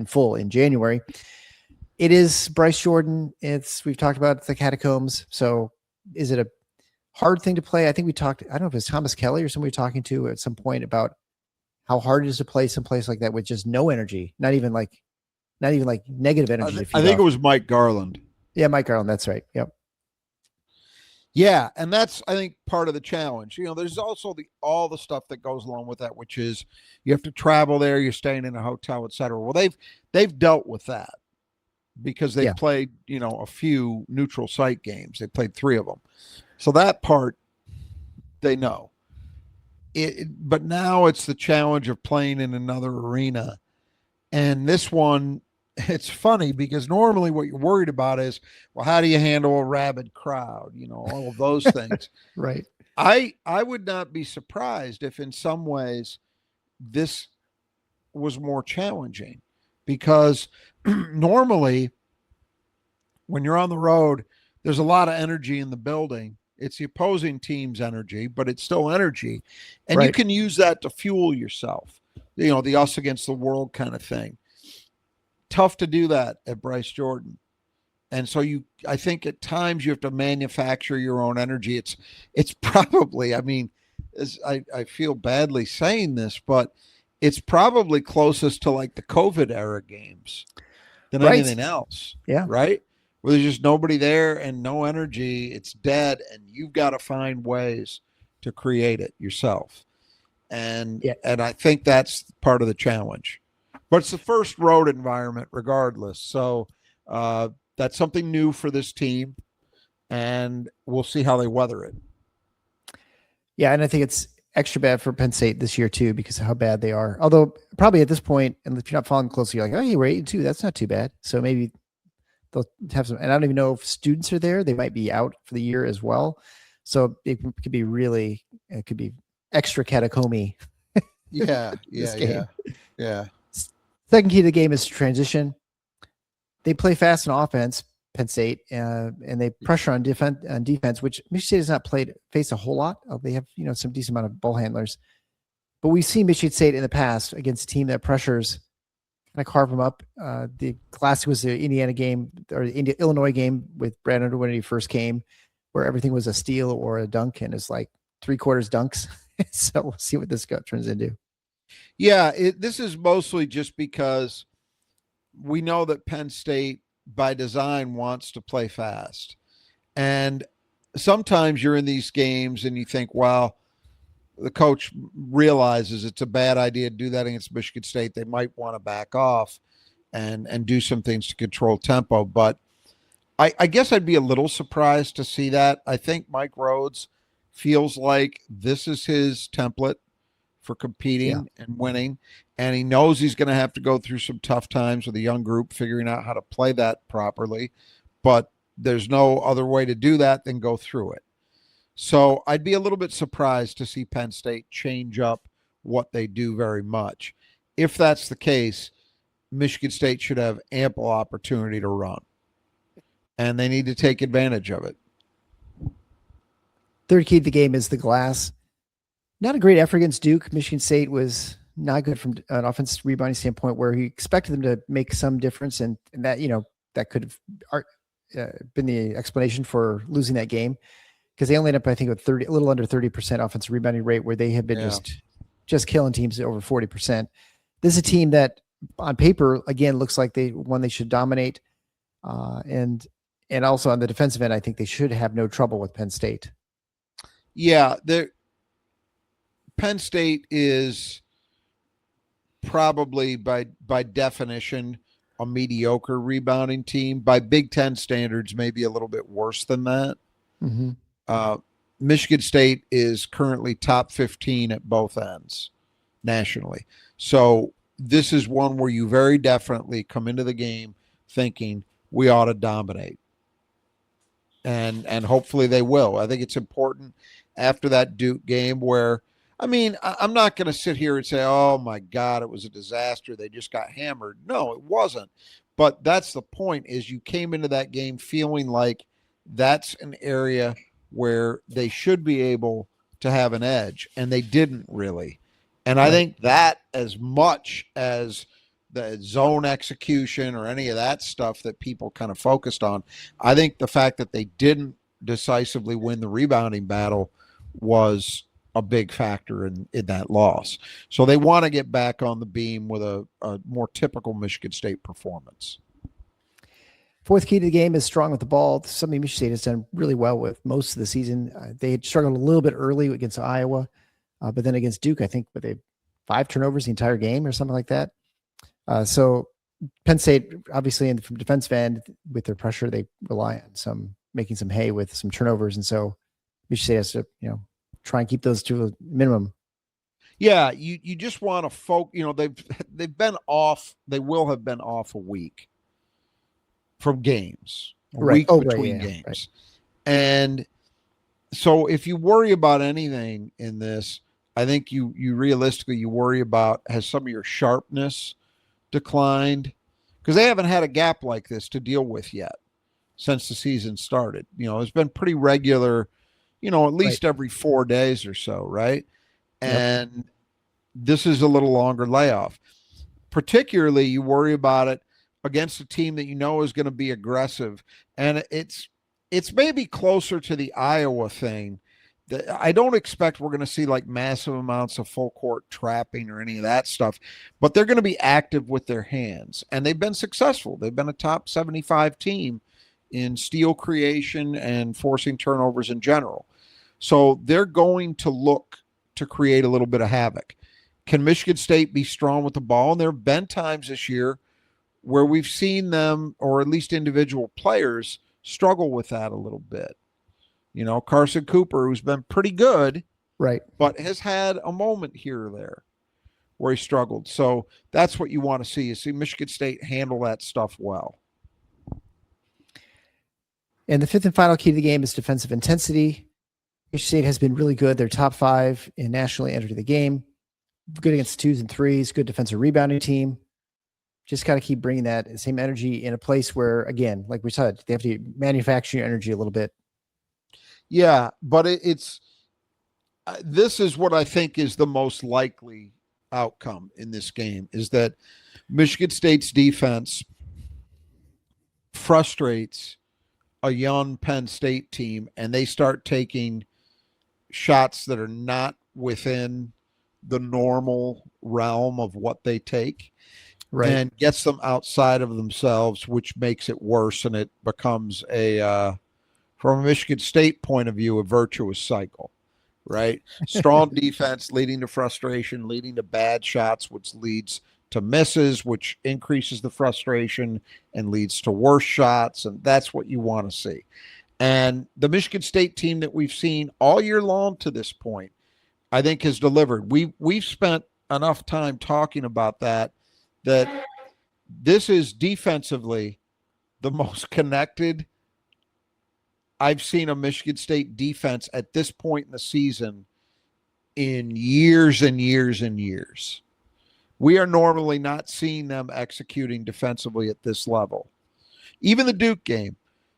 full in January. It is Bryce Jordan. We've talked about the catacombs. So is it a hard thing to play? I think I don't know if it's Thomas Kelly or somebody talking to at some point about how hard it is to play someplace like that with just no energy, not even like negative energy. I think it was Mike Garland. Yeah, Mike Garland. That's right. Yep. Yeah, and that's, I think, part of the challenge. There's also all the stuff that goes along with that, which is you have to travel there, you're staying in a hotel, et cetera. Well, they've dealt with that because they played, a few neutral site games. They played 3 of them. So that part they know. But now it's the challenge of playing in another arena. And this one, it's funny because normally what you're worried about is, well, how do you handle a rabid crowd? All of those things. Right. I would not be surprised if in some ways this was more challenging because normally when you're on the road, there's a lot of energy in the building. It's the opposing team's energy, but it's still energy. And you can use that to fuel yourself, the us against the world kind of thing. Tough to do that at Bryce Jordan. And so I think at times you have to manufacture your own energy. It's probably, I feel badly saying this, but it's probably closest to like the COVID era games than anything else. Yeah. Right. Where there's just nobody there and no energy. It's dead. And you've got to find ways to create it yourself. And I think that's part of the challenge. But it's the first road environment regardless. So that's something new for this team, and we'll see how they weather it. Yeah, and I think it's extra bad for Penn State this year too because of how bad they are. Although probably at this point, and if you're not following closely, you're like, oh, hey, we're 8-2. That's not too bad. So maybe they'll have some, and I don't even know if students are there. They might be out for the year as well. So it could be extra catacomby. Yeah. Second key to the game is transition. They play fast on offense, Penn State, and they pressure on defense, which Michigan State has not faced a whole lot. They have some decent amount of ball handlers, but we've seen Michigan State in the past against a team that pressures, kind of carve them up. The classic was the Indiana game or the Illinois game with Brad Underwood when he first came, where everything was a steal or a dunk, and it's like 3/4 dunks. So we'll see what this turns into. Yeah, this is mostly just because we know that Penn State, by design, wants to play fast. And sometimes you're in these games and you think, well, the coach realizes it's a bad idea to do that against Michigan State. They might want to back off and do some things to control tempo. But I guess I'd be a little surprised to see that. I think Mike Rhodes feels like this is his template for competing and winning. And he knows he's going to have to go through some tough times with a young group, figuring out how to play that properly. But there's no other way to do that than go through it. So I'd be a little bit surprised to see Penn State change up what they do very much. If that's the case, Michigan State should have ample opportunity to run. And they need to take advantage of it. Third key to the game is the glass. Not a great effort against Duke. Michigan State was not good from an offensive rebounding standpoint, where he expected them to make some difference, and that that could have been the explanation for losing that game, because they only ended up, I think, with a little under 30% offensive rebounding rate, where they have been just killing teams at over 40%. This is a team that, on paper, again, looks like they should dominate, and also on the defensive end, I think they should have no trouble with Penn State. Yeah, Penn State is probably by definition a mediocre rebounding team. By Big Ten standards, maybe a little bit worse than that. Mm-hmm. Michigan State is currently top 15 at both ends nationally. So this is one where you very definitely come into the game thinking we ought to dominate. And hopefully they will. I think it's important after that Duke game where, I mean, I'm not going to sit here and say, oh my God, it was a disaster. They just got hammered. No, it wasn't. But that's the point, is you came into that game feeling like that's an area where they should be able to have an edge, and they didn't really. And I think that, as much as the zone execution or any of that stuff that people kind of focused on, I think the fact that they didn't decisively win the rebounding battle was a big factor in that loss. So they want to get back on the beam with a more typical Michigan State performance. Fourth key to the game is strong with the ball. Something Michigan State has done really well with most of the season. They had struggled a little bit early against Iowa, but then against Duke, I think, but they 5 turnovers the entire game or something like that. So Penn State, obviously, from defense end, with their pressure, they rely on making some hay with some turnovers, and so Michigan State has to, try and keep those to a minimum. Yeah, you just want to they've been off. They will have been off a week from games, week between games. Right. And so if you worry about anything in this, I think you realistically, you worry about, has some of your sharpness declined? Because they haven't had a gap like this to deal with yet since the season started. It's been pretty regular, at least every 4 days or so, right? And this is a little longer layoff. Particularly, you worry about it against a team that is going to be aggressive. And it's maybe closer to the Iowa thing. I don't expect we're going to see like massive amounts of full court trapping or any of that stuff, but they're going to be active with their hands, and they've been successful. They've been a top 75 team in steal creation and forcing turnovers in general. So they're going to look to create a little bit of havoc. Can Michigan State be strong with the ball? And there have been times this year where we've seen them, or at least individual players, struggle with that a little bit. Carson Cooper, who's been pretty good, right, but has had a moment here or there where he struggled. So that's what you want to see. You see Michigan State handle that stuff well. And the fifth and final key to the game is defensive intensity. Michigan State has been really good. They're top 5 in nationally entering the game. Good against 2s and 3s. Good defensive rebounding team. Just got to keep bringing that same energy in a place where, again, like we said, they have to manufacture your energy a little bit. Yeah, but this is what I think is the most likely outcome in this game, is that Michigan State's defense frustrates a young Penn State team, and they start taking shots that are not within the normal realm of what they take, right, and gets them outside of themselves, which makes it worse, and it becomes from a Michigan State point of view, a virtuous cycle, right? Strong defense leading to frustration, leading to bad shots, which leads to misses, which increases the frustration and leads to worse shots. And that's what you want to see. And the Michigan State team that we've seen all year long to this point, I think, has delivered. We've spent enough time talking about that this is defensively the most connected I've seen a Michigan State defense at this point in the season in years and years and years. We are normally not seeing them executing defensively at this level. Even the Duke game,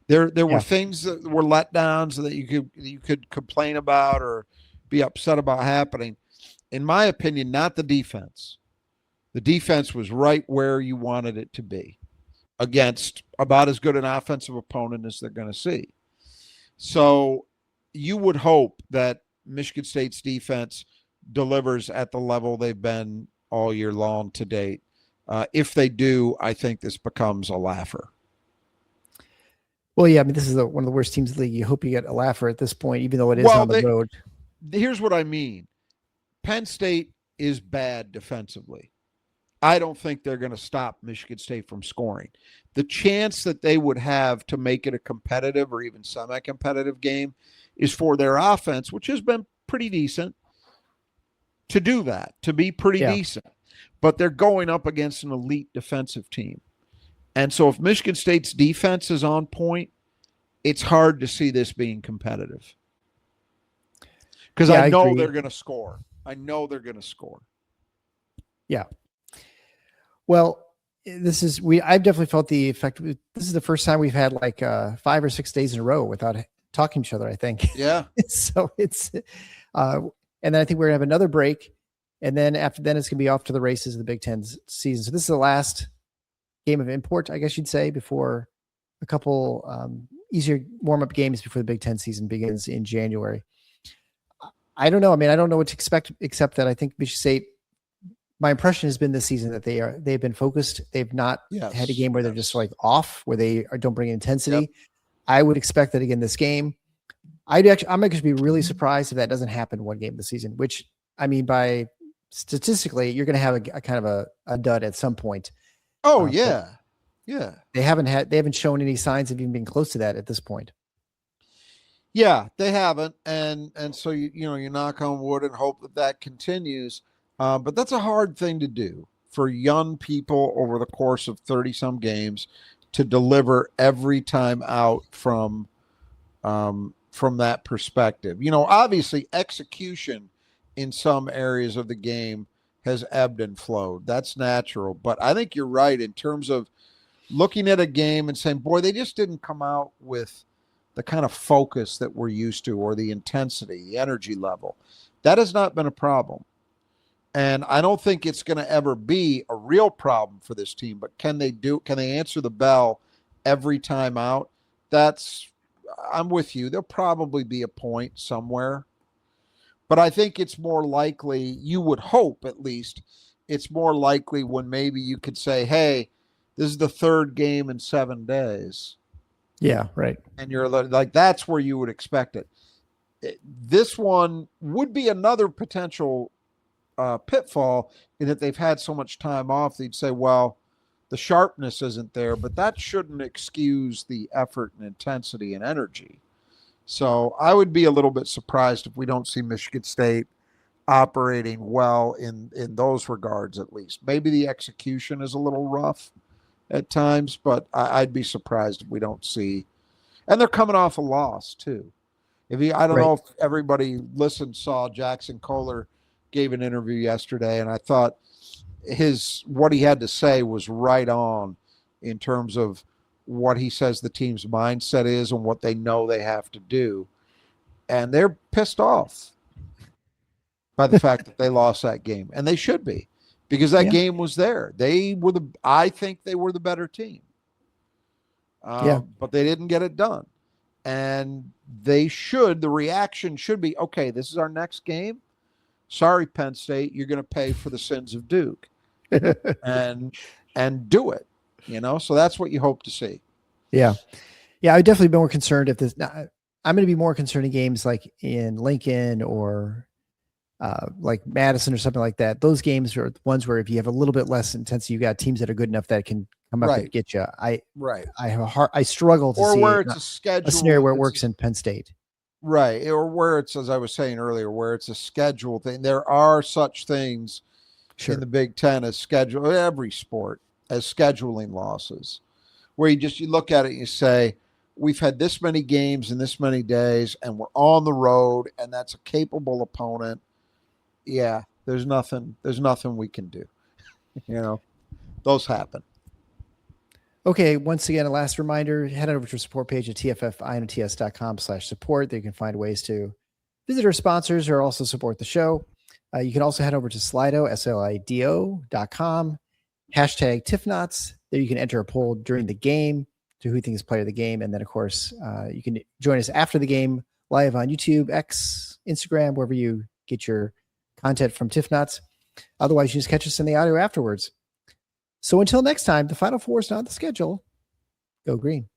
there were things that were letdowns that you could complain about or be upset about happening. In my opinion, not the defense. The defense was right where you wanted it to be against about as good an offensive opponent as they're going to see. So you would hope that Michigan State's defense delivers at the level they've been all year long to date. If they do, I think this becomes a laugher. Well, yeah, I mean, this is one of the worst teams in the league. You hope you get a laugher at this point, even though it is Well, on the road. Here's what I mean. Penn State is bad defensively. I don't think they're going to stop Michigan State from scoring. The chance that they would have to make it a competitive or even semi-competitive game is for their offense, which has been pretty decent, to do that, to be pretty decent. But they're going up against an elite defensive team. And so if Michigan State's defense is on point, it's hard to see this being competitive. Because I know they're going to score. I know they're going to score. Yeah. Well, I've definitely felt the effect. This is the first time we've had like 5 or 6 days in a row without talking to each other, I think. Yeah. So it's, and then I think we're gonna have another break. And then after then it's gonna be off to the races of the Big Ten season. So this is the last game of import, I guess you'd say, before a couple easier warm-up games before the Big Ten season begins in January. I don't know. I mean, I don't know what to expect, except that I think Michigan State, my impression has been this season that they've been focused. They've not had a game where they're just like off, where they don't bring intensity. Yep. I would expect that again this game. I'm actually be really surprised if that doesn't happen one game this season, which I mean, by statistically, you're going to have a kind of a dud at some point. Oh yeah. Yeah. They haven't shown any signs of even being close to that at this point. Yeah, they haven't. And so, you knock on wood and hope that continues. But that's a hard thing to do for young people over the course of 30 some games to deliver every time out from that perspective. Obviously execution in some areas of the game has ebbed and flowed. That's natural. But I think you're right in terms of looking at a game and saying, boy, they just didn't come out with the kind of focus that we're used to, or the intensity, the energy level. That has not been a problem. And I don't think it's going to ever be a real problem for this team, but can they answer the bell every time out? I'm with you. There'll probably be a point somewhere, but I think it's more likely, you would hope at least, it's more likely when maybe you could say, hey, this is the third game in 7 days. Yeah, right. And you're like, that's where you would expect it. This one would be another potential pitfall in that they've had so much time off. They'd say, well, the sharpness isn't there, but that shouldn't excuse the effort and intensity and energy. So I would be a little bit surprised if we don't see Michigan State operating well in those regards, at least. Maybe the execution is a little rough at times, but I'd be surprised if we don't see. And they're coming off a loss too. I don't know if everybody saw Jackson Kohler gave an interview yesterday, and I thought what he had to say was right on in terms of what he says the team's mindset is and what they know they have to do. And they're pissed off by the fact that they lost that game. And they should be, because that game was there. I think they were the better team. But they didn't get it done. And the reaction should be, okay, this is our next game. Sorry, Penn State, you're going to pay for the sins of Duke. and do it, so that's what you hope to see. Yeah. I would definitely be more concerned if I'm going to be more concerned in games like in Lincoln or like Madison or something like that. Those games are ones where if you have a little bit less intensity, you got teams that are good enough that can come up and get you. I struggle to see where it's a scenario where it works in Penn State. Right. Or where it's, as I was saying earlier, where it's a schedule thing. There are such things in the Big Ten as every sport as scheduling losses, where you look at it and you say, we've had this many games in this many days and we're on the road and that's a capable opponent. Yeah, there's nothing we can do. Those happen. Okay, once again, a last reminder, head over to our support page at tffinots.com/support. There you can find ways to visit our sponsors or also support the show. You can also head over to Slido, SLIDO.com, #TIFFNOTS. There you can enter a poll during the game to who you think is player of the game. And then, of course, you can join us after the game live on YouTube, X, Instagram, wherever you get your content from TIFFNOTS. Otherwise, you just catch us in the audio afterwards. So until next time, the Final Four is not on the schedule. Go green.